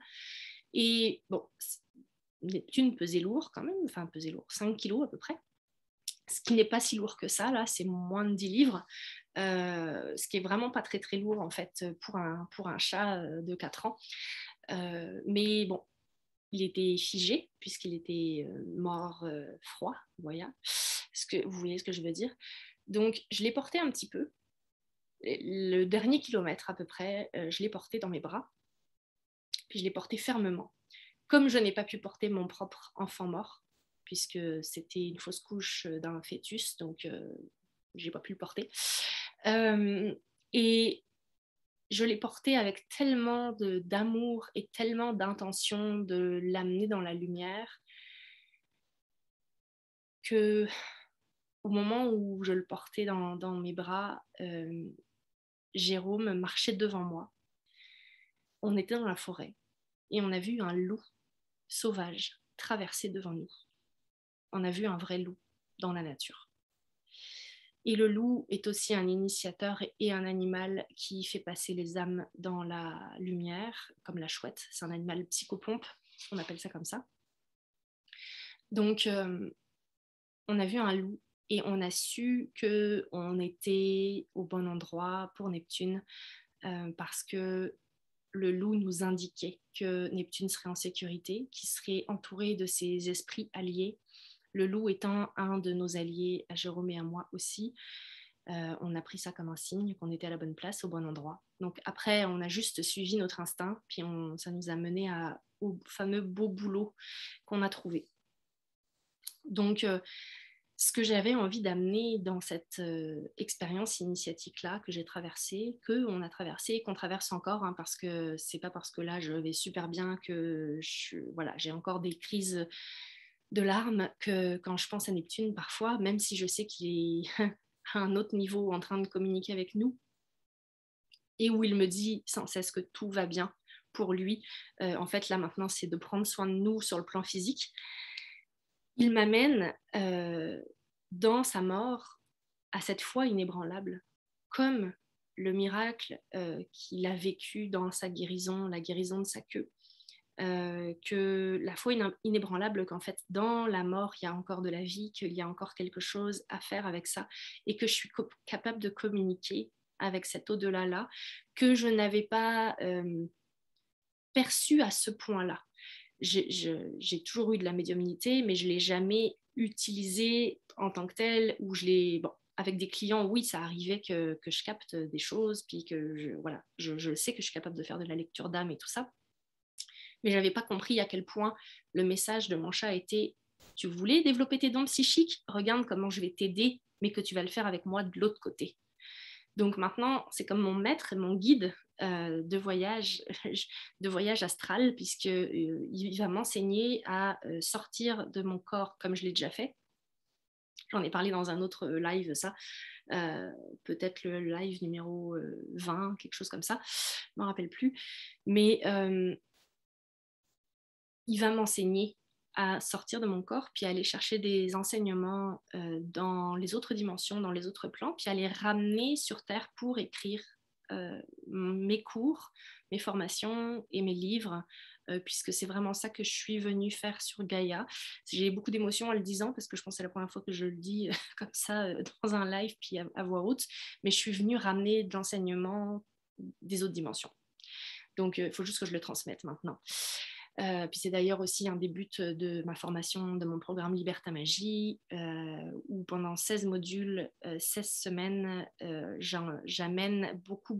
Et bon, Neptune pesait lourd quand même, enfin pesait lourd, 5 kilos à peu près, ce qui n'est pas si lourd que ça, là c'est moins de 10 livres, ce qui est vraiment pas très très lourd en fait pour un chat de 4 ans. Mais bon, il était figé puisqu'il était mort froid, voilà. Vous voyez ce que je veux dire. Donc je l'ai porté un petit peu, le dernier kilomètre à peu près, je l'ai porté dans mes bras, puis je l'ai porté fermement. Comme je n'ai pas pu porter mon propre enfant mort, puisque c'était une fausse couche d'un fœtus, donc j'ai pas pu le porter. Et je l'ai porté avec tellement d'amour et tellement d'intention de l'amener dans la lumière que au moment où je le portais dans mes bras, Jérôme marchait devant moi. On était dans la forêt et on a vu un loup sauvage traverser devant nous. On a vu un vrai loup dans la nature. Et le loup est aussi un initiateur et un animal qui fait passer les âmes dans la lumière, comme la chouette. C'est un animal psychopompe, on appelle ça comme ça. Donc, on a vu un loup et on a su qu'on était au bon endroit pour Neptune parce que le loup nous indiquait que Neptune serait en sécurité, qu'il serait entouré de ses esprits alliés. Le loup étant un de nos alliés, à Jérôme et à moi aussi, on a pris ça comme un signe qu'on était à la bonne place, au bon endroit. Donc après, on a juste suivi notre instinct, puis ça nous a mené au fameux beau boulot qu'on a trouvé. Donc, ce que j'avais envie d'amener dans cette expérience initiatique-là que j'ai traversée, qu'on a traversée et qu'on traverse encore, hein, parce que c'est pas parce que là je vais super bien que j'ai encore des crises de larmes que quand je pense à Neptune parfois, même si je sais qu'il est à un autre niveau en train de communiquer avec nous et où il me dit sans cesse que tout va bien pour lui. En fait, là maintenant, c'est de prendre soin de nous sur le plan physique. Il m'amène dans sa mort à cette foi inébranlable, comme le miracle qu'il a vécu dans sa guérison, la guérison de sa queue. Que la foi inébranlable, qu'en fait dans la mort il y a encore de la vie, qu'il y a encore quelque chose à faire avec ça et que je suis capable de communiquer avec cet au-delà là que je n'avais pas perçu à ce point-là. J'ai toujours eu de la médiumnité, mais je ne l'ai jamais utilisée en tant que telle, où avec des clients, oui, ça arrivait que je capte des choses, puis que je sais que je suis capable de faire de la lecture d'âme et tout ça. Mais je n'avais pas compris à quel point le message de mon chat était: tu voulais développer tes dons psychiques, regarde comment je vais t'aider mais que tu vas le faire avec moi de l'autre côté. Donc maintenant, c'est comme mon maître et mon guide de voyage, de voyage astral, puisqu'il va m'enseigner à sortir de mon corps comme je l'ai déjà fait. J'en ai parlé dans un autre live, ça. Peut-être le live numéro 20, quelque chose comme ça. Je ne me rappelle plus. Mais il va m'enseigner à sortir de mon corps, puis aller chercher des enseignements dans les autres dimensions, dans les autres plans, puis à les ramener sur Terre pour écrire mes cours, mes formations et mes livres, puisque c'est vraiment ça que je suis venue faire sur Gaïa. J'ai beaucoup d'émotions en le disant, parce que je pense que c'est la première fois que je le dis comme ça dans un live, puis à voix haute, mais je suis venue ramener de l'enseignement des autres dimensions. Donc, il faut juste que je le transmette maintenant. Puis c'est d'ailleurs aussi un des buts de ma formation, de mon programme Liberta Magie, où pendant 16 modules, 16 semaines, j'amène beaucoup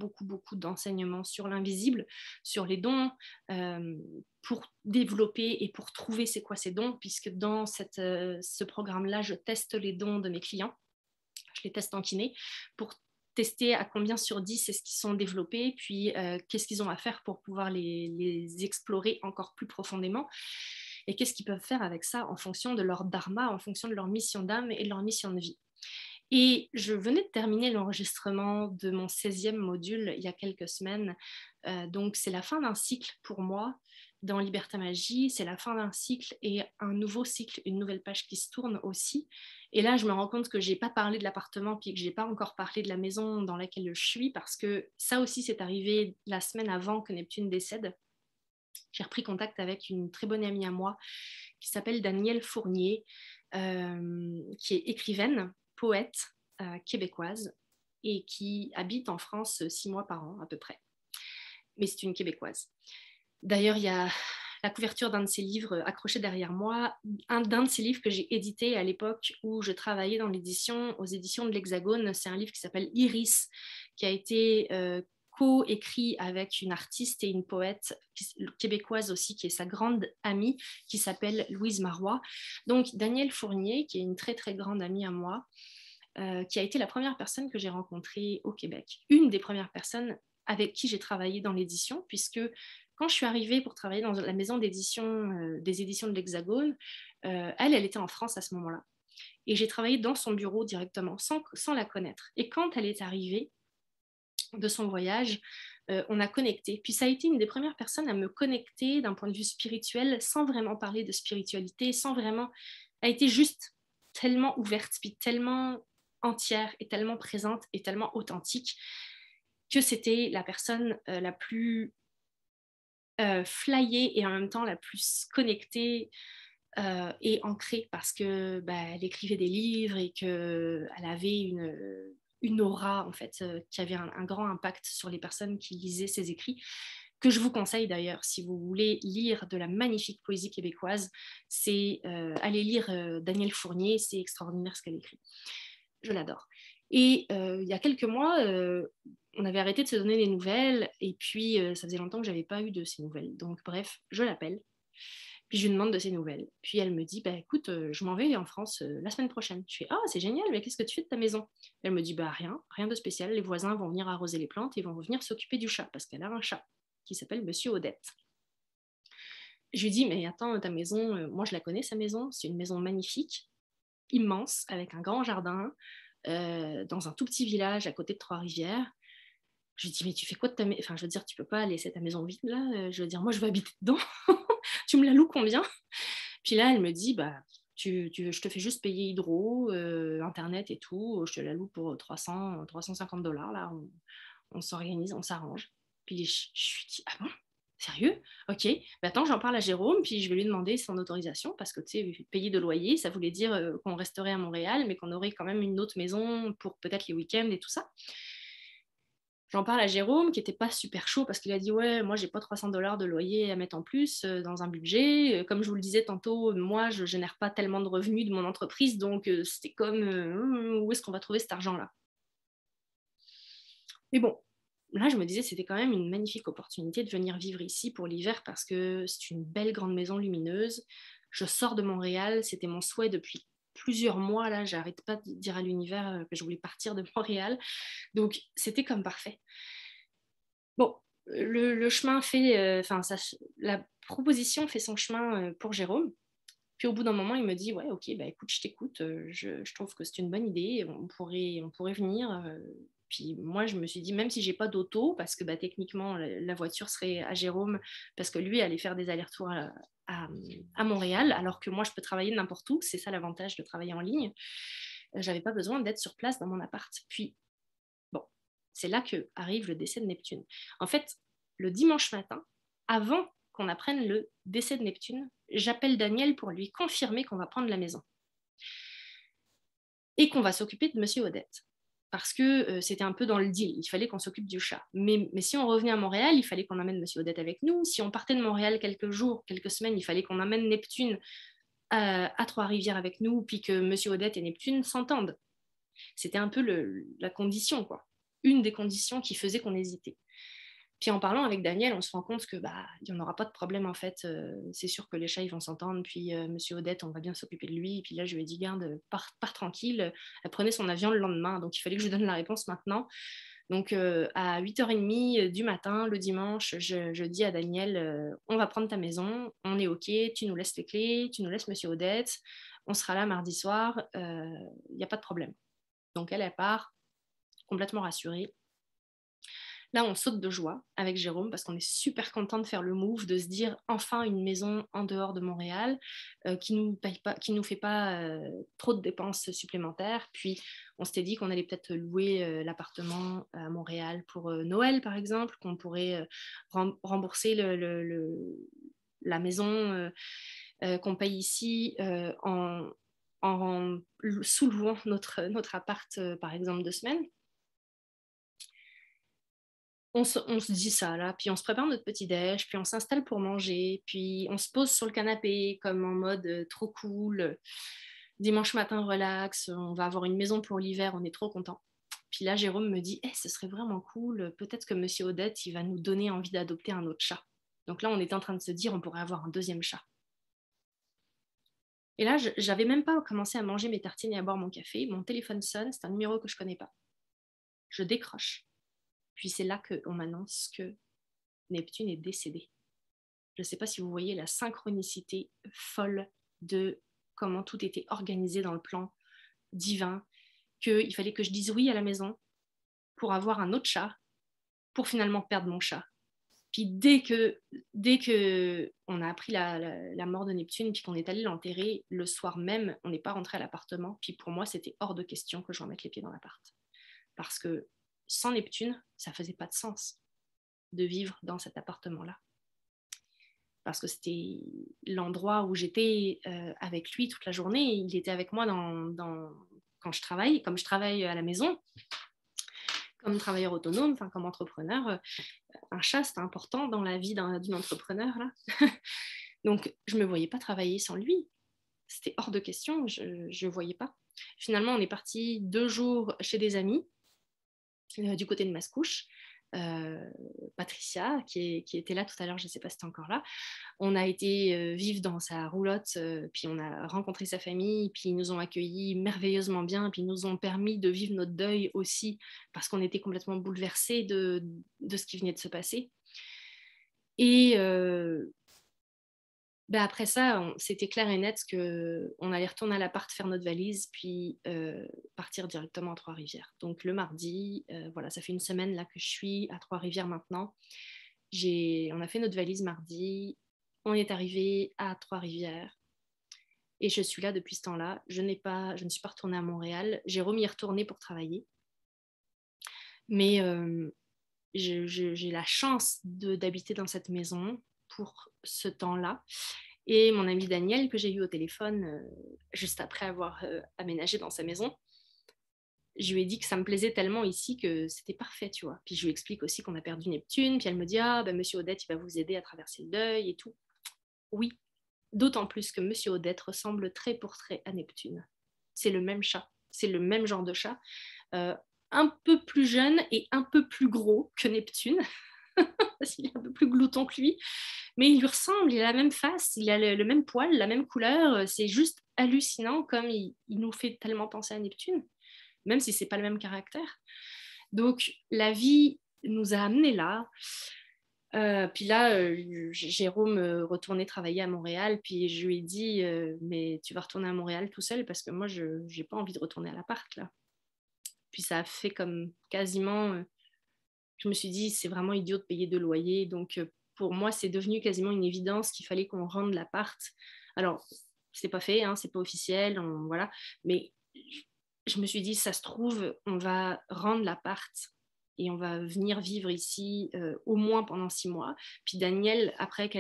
d'enseignements sur l'invisible, sur les dons, pour développer et pour trouver c'est quoi ces dons, puisque dans ce programme-là, je teste les dons de mes clients. Je les teste en kiné pour tester à combien sur 10 est-ce qu'ils sont développés, puis qu'est-ce qu'ils ont à faire pour pouvoir les explorer encore plus profondément, et qu'est-ce qu'ils peuvent faire avec ça en fonction de leur dharma, en fonction de leur mission d'âme et de leur mission de vie. Et je venais de terminer l'enregistrement de mon 16e module il y a quelques semaines, donc c'est la fin d'un cycle pour moi dans Liberta Magie, c'est la fin d'un cycle et un nouveau cycle, une nouvelle page qui se tourne aussi. Et là, je me rends compte que je n'ai pas parlé de l'appartement, puis que je n'ai pas encore parlé de la maison dans laquelle je suis, parce que ça aussi, c'est arrivé la semaine avant que Neptune décède. J'ai repris contact avec une très bonne amie à moi qui s'appelle Danielle Fournier, qui est écrivaine, poète québécoise, et qui habite en France 6 mois par an à peu près. Mais c'est une Québécoise. D'ailleurs, il y a la couverture d'un de ses livres accroché derrière moi, d'un de ses livres que j'ai édité à l'époque où je travaillais dans l'édition, aux éditions de l'Hexagone. C'est un livre qui s'appelle Iris, qui a été co-écrit avec une artiste et une poète québécoise aussi, qui est sa grande amie, qui s'appelle Louise Marois. Donc, Danielle Fournier, qui est une très, très grande amie à moi, qui a été la première personne que j'ai rencontrée au Québec. Une des premières personnes avec qui j'ai travaillé dans l'édition, puisque quand je suis arrivée pour travailler dans la maison d'édition des éditions de l'Hexagone, elle était en France à ce moment-là. Et j'ai travaillé dans son bureau directement, sans la connaître. Et quand elle est arrivée de son voyage, on a connecté. Puis ça a été une des premières personnes à me connecter d'un point de vue spirituel, sans vraiment parler de spiritualité, sans vraiment... Elle a été juste tellement ouverte, puis tellement entière, et tellement présente, et tellement authentique, que c'était la personne la plus flyée et en même temps la plus connectée et ancrée, parce que elle écrivait des livres et qu'elle avait une aura en fait qui avait un grand impact sur les personnes qui lisaient ses écrits, que je vous conseille d'ailleurs si vous voulez lire de la magnifique poésie québécoise, c'est aller lire Danielle Fournier, c'est extraordinaire ce qu'elle écrit. Je l'adore. Et il y a quelques mois, on avait arrêté de se donner des nouvelles, et puis ça faisait longtemps que je n'avais pas eu de ces nouvelles. Donc bref, je l'appelle, puis je lui demande de ses nouvelles. Puis elle me dit, écoute, je m'en vais en France la semaine prochaine. Je fais, ah, c'est génial, mais qu'est-ce que tu fais de ta maison? Elle me dit, rien de spécial, les voisins vont venir arroser les plantes et vont venir s'occuper du chat, parce qu'elle a un chat qui s'appelle Monsieur Odette. Je lui dis, mais attends, ta maison, moi je la connais, sa maison, c'est une maison magnifique, immense, avec un grand jardin, dans un tout petit village à côté de Trois-Rivières. Je lui dis, mais tu fais quoi de ta maison? Enfin, je veux dire, tu peux pas laisser ta maison vide là. Je veux dire, moi, je veux habiter dedans. Tu me la loues combien? Puis là, elle me dit, je te fais juste payer Hydro, Internet et tout. Je te la loue pour 350 $. Là, on s'organise, on s'arrange. Puis je lui dis, ah bon? Sérieux? Ok, attends, j'en parle à Jérôme, puis je vais lui demander son autorisation, parce que tu sais, payer de loyer, ça voulait dire qu'on resterait à Montréal, mais qu'on aurait quand même une autre maison pour peut-être les week-ends et tout ça. J'en parle à Jérôme, qui n'était pas super chaud, parce qu'il a dit, ouais, moi, j'ai pas 300 $ de loyer à mettre en plus dans un budget. Comme je vous le disais tantôt, moi, je génère pas tellement de revenus de mon entreprise, donc c'était comme, où est-ce qu'on va trouver cet argent-là? Mais bon, là, je me disais, c'était quand même une magnifique opportunité de venir vivre ici pour l'hiver, parce que c'est une belle grande maison lumineuse. Je sors de Montréal, c'était mon souhait depuis plusieurs mois, là, j'arrête pas de dire à l'univers que je voulais partir de Montréal. Donc, c'était comme parfait. Bon, le chemin fait, la proposition fait son chemin pour Jérôme. Puis au bout d'un moment, il me dit, ouais, ok, bah écoute, je t'écoute, je trouve que c'est une bonne idée, on pourrait venir. Puis moi, je me suis dit, même si j'ai pas d'auto, parce que bah, techniquement, la voiture serait à Jérôme, parce que lui allait faire des allers-retours à, à Montréal, alors que moi, je peux travailler n'importe où. C'est ça l'avantage de travailler en ligne. J'avais pas besoin d'être sur place dans mon appart. Puis, bon, c'est là que arrive le décès de Neptune. En fait, le dimanche matin, avant qu'on apprenne le décès de Neptune, j'appelle Daniel pour lui confirmer qu'on va prendre la maison et qu'on va s'occuper de Monsieur Odette. Parce que c'était un peu dans le deal, il fallait qu'on s'occupe du chat. Mais si on revenait à Montréal, il fallait qu'on emmène Monsieur Odette avec nous. Si on partait de Montréal quelques jours, quelques semaines, il fallait qu'on emmène Neptune à Trois-Rivières avec nous, puis que Monsieur Odette et Neptune s'entendent. C'était un peu la condition, quoi. Une des conditions qui faisait qu'on hésitait. Puis en parlant avec Daniel, on se rend compte que bah il n'y en aura pas de problème en fait. C'est sûr que les chats ils vont s'entendre. Puis Monsieur Odette, on va bien s'occuper de lui. Et puis là, je lui ai dit garde, pars tranquille. Elle prenait son avion le lendemain, donc il fallait que je lui donne la réponse maintenant. Donc à 8h30 du matin, le dimanche, je dis à Daniel, on va prendre ta maison, on est ok, tu nous laisses les clés, tu nous laisses Monsieur Odette, on sera là mardi soir, il n'y a pas de problème. Donc elle part complètement rassurée. Là, on saute de joie avec Jérôme parce qu'on est super content de faire le move, de se dire enfin une maison en dehors de Montréal qui nous paye pas, qui nous fait pas trop de dépenses supplémentaires. Puis on s'était dit qu'on allait peut-être louer l'appartement à Montréal pour Noël, par exemple, qu'on pourrait rembourser la maison qu'on paye ici en sous-louant notre appart, par exemple, 2 semaines. On se dit ça là, puis on se prépare notre petit déj, puis on s'installe pour manger, puis on se pose sur le canapé comme en mode trop cool. Dimanche matin, relax, on va avoir une maison pour l'hiver, on est trop content. Puis là, Jérôme me dit, ce serait vraiment cool, peut-être que Monsieur Odette, il va nous donner envie d'adopter un autre chat. Donc là, on est en train de se dire, on pourrait avoir un deuxième chat. Et là, j'avais même pas commencé à manger mes tartines et à boire mon café. Mon téléphone sonne, c'est un numéro que je connais pas. Je décroche. Puis c'est là qu'on m'annonce que Neptune est décédé. Je ne sais pas si vous voyez la synchronicité folle de comment tout était organisé dans le plan divin, qu'il fallait que je dise oui à la maison pour avoir un autre chat, pour finalement perdre mon chat. Puis dès que on a appris la mort de Neptune, puis qu'on est allé l'enterrer, le soir même, on n'est pas rentré à l'appartement. Puis pour moi, c'était hors de question que je remette les pieds dans l'appart. Parce que sans Neptune, ça faisait pas de sens de vivre dans cet appartement-là. Parce que c'était l'endroit où j'étais avec lui toute la journée. Il était avec moi quand je travaille, comme je travaille à la maison, comme travailleur autonome, comme entrepreneur. Un chat, c'est important dans la vie d'une entrepreneur. Là. Donc, je ne me voyais pas travailler sans lui. C'était hors de question, je ne voyais pas. Finalement, on est parti 2 jours chez des amis du côté de Mascouche. Patricia, qui était là tout à l'heure, je ne sais pas si tu es encore là. On a été vivre dans sa roulotte, puis on a rencontré sa famille, puis ils nous ont accueillis merveilleusement bien, puis ils nous ont permis de vivre notre deuil aussi, parce qu'on était complètement bouleversés de ce qui venait de se passer. Et après ça, c'était clair et net qu'on allait retourner à l'appart, faire notre valise, puis partir directement à Trois-Rivières. Donc le mardi, voilà, ça fait une semaine là que je suis à Trois-Rivières maintenant. On a fait notre valise mardi, on est arrivé à Trois-Rivières et je suis là depuis ce temps-là. Je ne suis pas retournée à Montréal. Jérôme y est retourné pour travailler. Mais j'ai la chance d'habiter dans cette maison pour ce temps-là. Et mon ami Daniel, que j'ai eu au téléphone juste après avoir aménagé dans sa maison, je lui ai dit que ça me plaisait tellement ici que c'était parfait, tu vois. Puis je lui explique aussi qu'on a perdu Neptune, puis elle me dit « Ah, ben, Monsieur Odette, il va vous aider à traverser le deuil et tout. » Oui, d'autant plus que Monsieur Odette ressemble trait pour trait à Neptune. C'est le même chat, c'est le même genre de chat, un peu plus jeune et un peu plus gros que Neptune. parce qu'il est un peu plus glouton que lui, mais il lui ressemble, il a la même face, il a le même poil, la même couleur, c'est juste hallucinant comme il nous fait tellement penser à Neptune, même si c'est pas le même caractère. Donc la vie nous a amenés là. Puis là, Jérôme retournait travailler à Montréal, puis je lui ai dit, mais tu vas retourner à Montréal tout seul parce que moi, je n'ai pas envie de retourner à l'appart là. Puis ça a fait comme quasiment, je me suis dit, c'est vraiment idiot de payer 2 loyers. Donc pour moi, c'est devenu quasiment une évidence qu'il fallait qu'on rende l'appart. Alors, c'est pas fait, hein, c'est pas officiel, voilà. Mais je me suis dit, ça se trouve, on va rendre l'appart et on va venir vivre ici au moins pendant 6 mois. Puis Danielle, après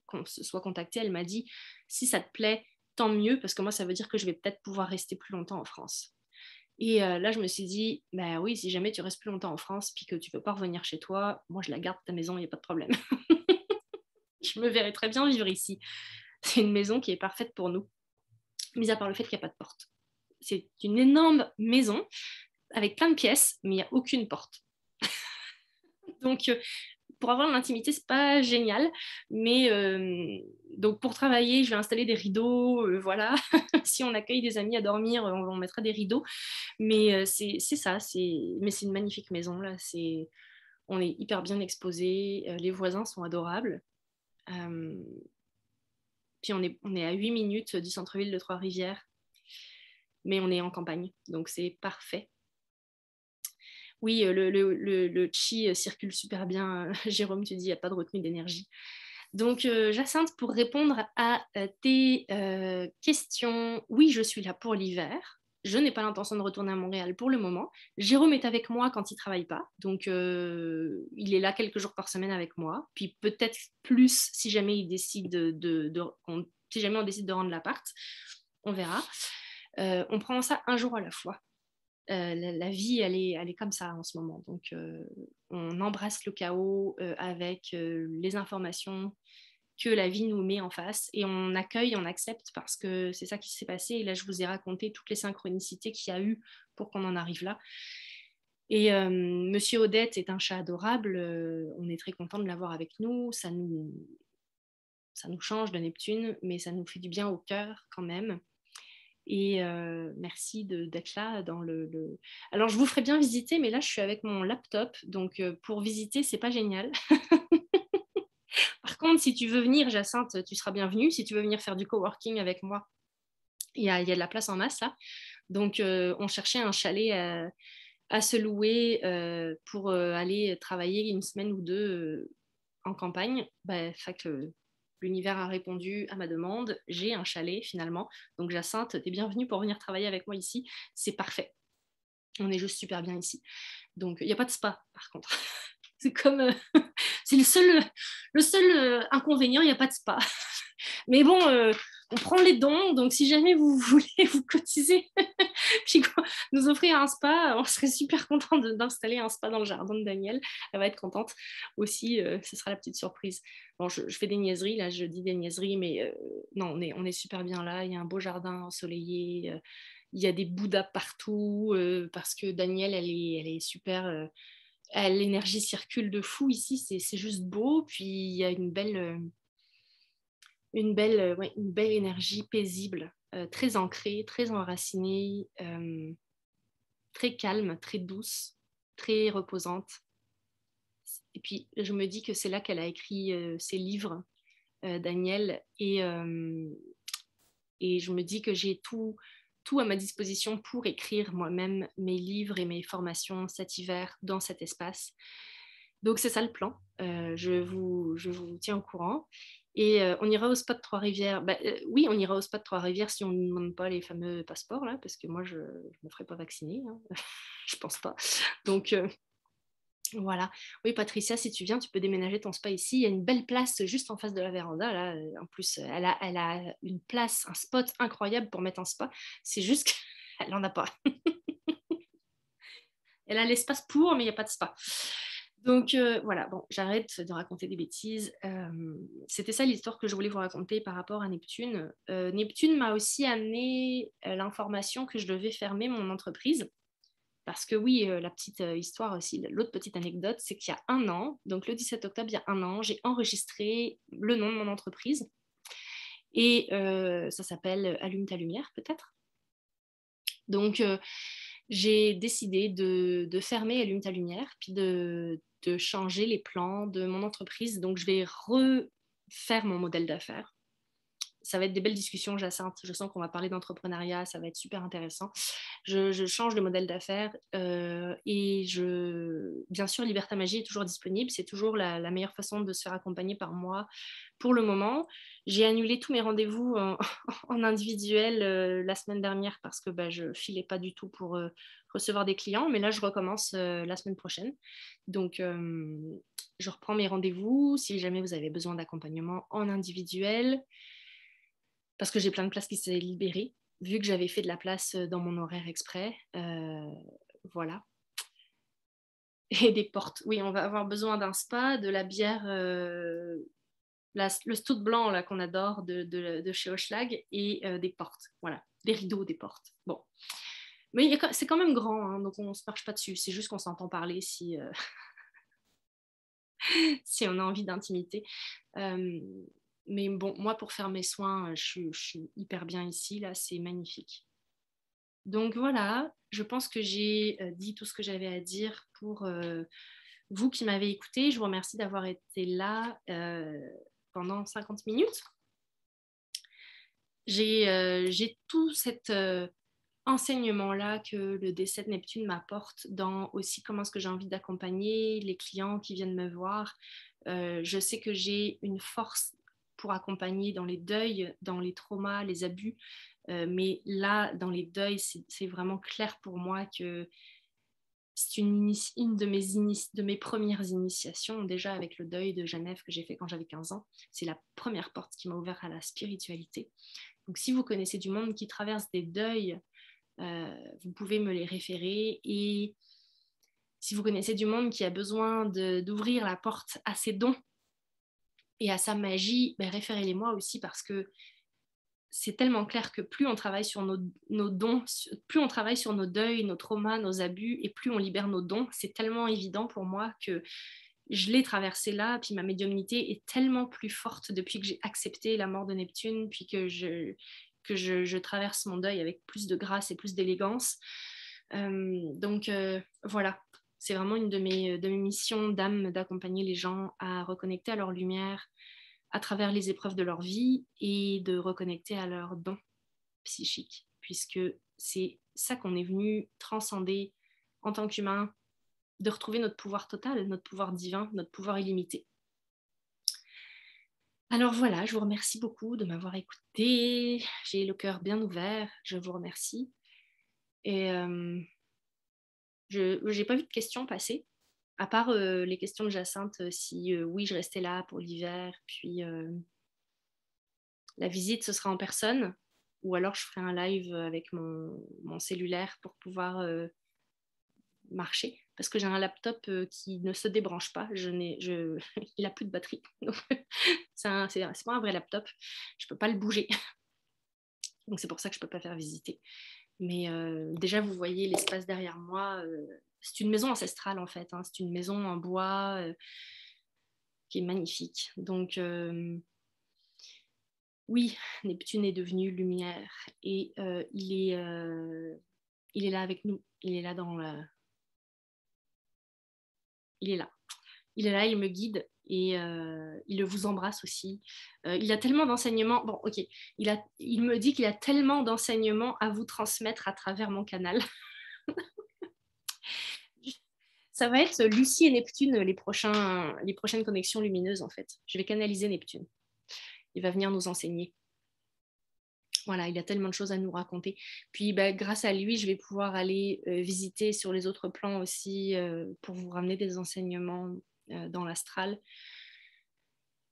qu'on se soit contactée, elle m'a dit, si ça te plaît, tant mieux, parce que moi, ça veut dire que je vais peut-être pouvoir rester plus longtemps en France. Et là, je me suis dit, bah oui, si jamais tu restes plus longtemps en France, puis que tu ne peux pas revenir chez toi, moi, je la garde ta maison, il n'y a pas de problème. Je me verrais très bien vivre ici. C'est une maison qui est parfaite pour nous, mis à part le fait qu'il n'y a pas de porte. C'est une énorme maison avec plein de pièces, mais il n'y a aucune porte. Donc, pour avoir de l'intimité, c'est pas génial. Mais donc, pour travailler, je vais installer des rideaux. Voilà. Si on accueille des amis à dormir, on mettra des rideaux. Mais c'est ça. Mais c'est une magnifique maison. Là. On est hyper bien exposé. Les voisins sont adorables. Puis on est à 8 minutes du centre-ville de Trois-Rivières. Mais on est en campagne. Donc, c'est parfait. Oui, le chi circule super bien. Jérôme, tu dis, il n'y a pas de retenue d'énergie. Donc, Jacinthe, pour répondre à tes questions, oui, je suis là pour l'hiver. Je n'ai pas l'intention de retourner à Montréal pour le moment. Jérôme est avec moi quand il ne travaille pas. Donc, il est là quelques jours par semaine avec moi. Puis peut-être plus si jamais si jamais on décide de rendre l'appart. On verra. On prend ça un jour à la fois. La vie, elle est comme ça en ce moment. Donc, on embrasse le chaos avec les informations que la vie nous met en face et on accueille, on accepte parce que c'est ça qui s'est passé. Et là, je vous ai raconté toutes les synchronicités qu'il y a eu pour qu'on en arrive là. Et Monsieur Odette est un chat adorable. On est très content de l'avoir avec nous. Ça nous change de Neptune, mais ça nous fait du bien au cœur quand même. Et merci d'être là dans Alors, je vous ferai bien visiter, mais là, je suis avec mon laptop. Donc, pour visiter, c'est pas génial. Par contre, si tu veux venir, Jacinthe, tu seras bienvenue. Si tu veux venir faire du coworking avec moi, il y a de la place en masse là. Donc, on cherchait un chalet à se louer pour aller travailler une semaine ou deux en campagne. Fait que l'univers a répondu à ma demande. J'ai un chalet finalement. Donc, Jacinthe, t'es bienvenue pour venir travailler avec moi ici. C'est parfait. On est juste super bien ici. Donc, il n'y a pas de spa, par contre. C'est comme... c'est le seul inconvénient, il n'y a pas de spa. Mais bon, on prend les dons, donc si jamais vous voulez vous cotiser, puis nous offrir un spa, on serait super content d'installer un spa dans le jardin de Danielle. Elle va être contente aussi, ce sera la petite surprise. Bon, je fais des niaiseries, là, je dis des niaiseries, mais non, on est super bien là. Il y a un beau jardin ensoleillé, il y a des bouddhas partout, parce que Danielle, elle est super... l'énergie circule de fou ici, c'est juste beau. Puis il y a une belle énergie paisible, très ancrée, très enracinée, très calme, très douce, très reposante. Et puis je me dis que c'est là qu'elle a écrit ses livres, Danielle, et je me dis que j'ai tout à ma disposition pour écrire moi-même mes livres et mes formations cet hiver dans cet espace. Donc c'est ça le plan. Je vous tiens au courant. Et on ira au spot Trois-Rivières. Oui, on ira au spot Trois-Rivières si on ne demande pas les fameux passeports, là, parce que moi, je ne me ferai pas vacciner. Hein. Je pense pas. Donc, voilà. Oui, Patricia, si tu viens, tu peux déménager ton spa ici. Il y a une belle place juste en face de la véranda. Là. En plus, elle a une place, un spot incroyable pour mettre un spa. C'est juste qu'elle n'en a pas. Elle a l'espace pour, mais il n'y a pas de spa. Donc voilà, bon, j'arrête de raconter des bêtises. C'était ça l'histoire que je voulais vous raconter par rapport à Neptune. Neptune m'a aussi amené l'information que je devais fermer mon entreprise. Parce que oui, la petite histoire aussi, l'autre petite anecdote, c'est qu'il y a un an, donc le 17 octobre, il y a un an, j'ai enregistré le nom de mon entreprise. Et ça s'appelle Allume ta lumière, peut-être. Donc, j'ai décidé de fermer Allume ta lumière, puis de changer les plans de mon entreprise. Donc, je vais refaire mon modèle d'affaires. Ça va être des belles discussions, Jacinthe. Je sens qu'on va parler d'entrepreneuriat, ça va être super intéressant. Je change de modèle d'affaires et bien sûr, Liberta Magie est toujours disponible. C'est toujours la meilleure façon de se faire accompagner par moi pour le moment. J'ai annulé tous mes rendez-vous en individuel la semaine dernière parce que je ne filais pas du tout pour recevoir des clients. Mais là, je recommence la semaine prochaine. Donc, je reprends mes rendez-vous si jamais vous avez besoin d'accompagnement en individuel parce que j'ai plein de places qui s'est libérées vu que j'avais fait de la place dans mon horaire exprès. Voilà. Et des portes. Oui, on va avoir besoin d'un spa, de la bière, le stout blanc là, qu'on adore de chez Hochelag et des portes. Voilà, des rideaux, des portes. Bon. Mais c'est quand même grand, hein, donc on ne se marche pas dessus. C'est juste qu'on s'entend parler si, si on a envie d'intimité. Mais bon, moi, pour faire mes soins, je suis hyper bien ici. Là, c'est magnifique. Donc voilà, je pense que j'ai dit tout ce que j'avais à dire pour vous qui m'avez écouté. Je vous remercie d'avoir été là pendant 50 minutes. J'ai tout cet enseignement-là que le décès de Neptune m'apporte dans aussi comment est-ce que j'ai envie d'accompagner les clients qui viennent me voir. Je sais que j'ai une force pour accompagner dans les deuils, dans les traumas, les abus. Mais là, dans les deuils, c'est vraiment clair pour moi que c'est une de mes premières initiations, déjà avec le deuil de Genève que j'ai fait quand j'avais 15 ans. C'est la première porte qui m'a ouvert à la spiritualité. Donc si vous connaissez du monde qui traverse des deuils, vous pouvez me les référer. Et si vous connaissez du monde qui a besoin d'ouvrir la porte à ses dons et à sa magie, référez-les moi aussi parce que c'est tellement clair que plus on travaille sur nos dons, plus on travaille sur nos deuils, nos traumas, nos abus, et plus on libère nos dons. C'est tellement évident pour moi que je l'ai traversé là, puis ma médiumnité est tellement plus forte depuis que j'ai accepté la mort de Neptune, puis que je traverse mon deuil avec plus de grâce et plus d'élégance. Donc voilà, c'est vraiment une de mes missions d'âme d'accompagner les gens à reconnecter à leur lumière, à travers les épreuves de leur vie et de reconnecter à leurs dons psychiques, puisque c'est ça qu'on est venu transcender en tant qu'humain, de retrouver notre pouvoir total, notre pouvoir divin, notre pouvoir illimité. Alors voilà, je vous remercie beaucoup de m'avoir écouté. J'ai le cœur bien ouvert, je vous remercie. Et je n'ai pas vu de questions passer, à part les questions de Jacinthe, si oui, je restais là pour l'hiver, puis la visite, ce sera en personne, ou alors je ferai un live avec mon cellulaire pour pouvoir marcher, parce que j'ai un laptop qui ne se débranche pas, il n'a plus de batterie. C'est pas un vrai laptop, je ne peux pas le bouger. Donc c'est pour ça que je ne peux pas faire visiter. Mais déjà, vous voyez l'espace derrière moi. C'est une maison ancestrale en fait, hein. C'est une maison en bois qui est magnifique. Donc oui, Neptune est devenu lumière et il est là avec nous. Il est là il est là. Il est là, il me guide et il vous embrasse aussi. Il a tellement d'enseignements. Bon, ok. Il me dit qu'il a tellement d'enseignements à vous transmettre à travers mon canal. Ça va être Lucie et Neptune, les prochaines connexions lumineuses, en fait. Je vais canaliser Neptune. Il va venir nous enseigner. Voilà, il a tellement de choses à nous raconter. Puis, grâce à lui, je vais pouvoir aller visiter sur les autres plans aussi pour vous ramener des enseignements dans l'astral.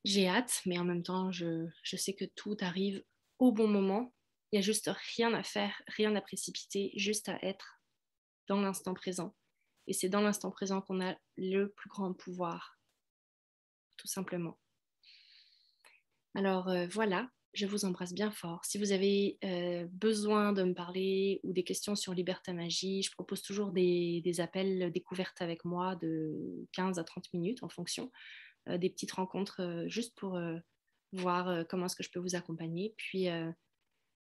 J'ai hâte, mais en même temps, je sais que tout arrive au bon moment. Il n'y a juste rien à faire, rien à précipiter, juste à être dans l'instant présent. Et c'est dans l'instant présent qu'on a le plus grand pouvoir, tout simplement. Alors voilà, Je vous embrasse bien fort. Si vous avez besoin de me parler ou des questions sur Liberta Magie, je propose toujours des appels découvertes avec moi de 15 à 30 minutes en fonction, des petites rencontres juste pour voir comment est-ce que je peux vous accompagner. Puis,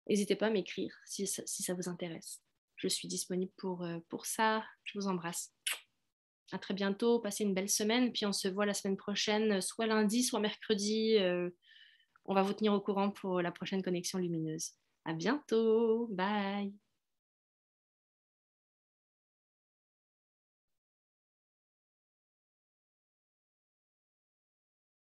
n'hésitez pas à m'écrire si ça vous intéresse. Je suis disponible pour ça. Je vous embrasse. À très bientôt. Passez une belle semaine. Puis on se voit la semaine prochaine, soit lundi, soit mercredi. On va vous tenir au courant pour la prochaine connexion lumineuse. À bientôt. Bye.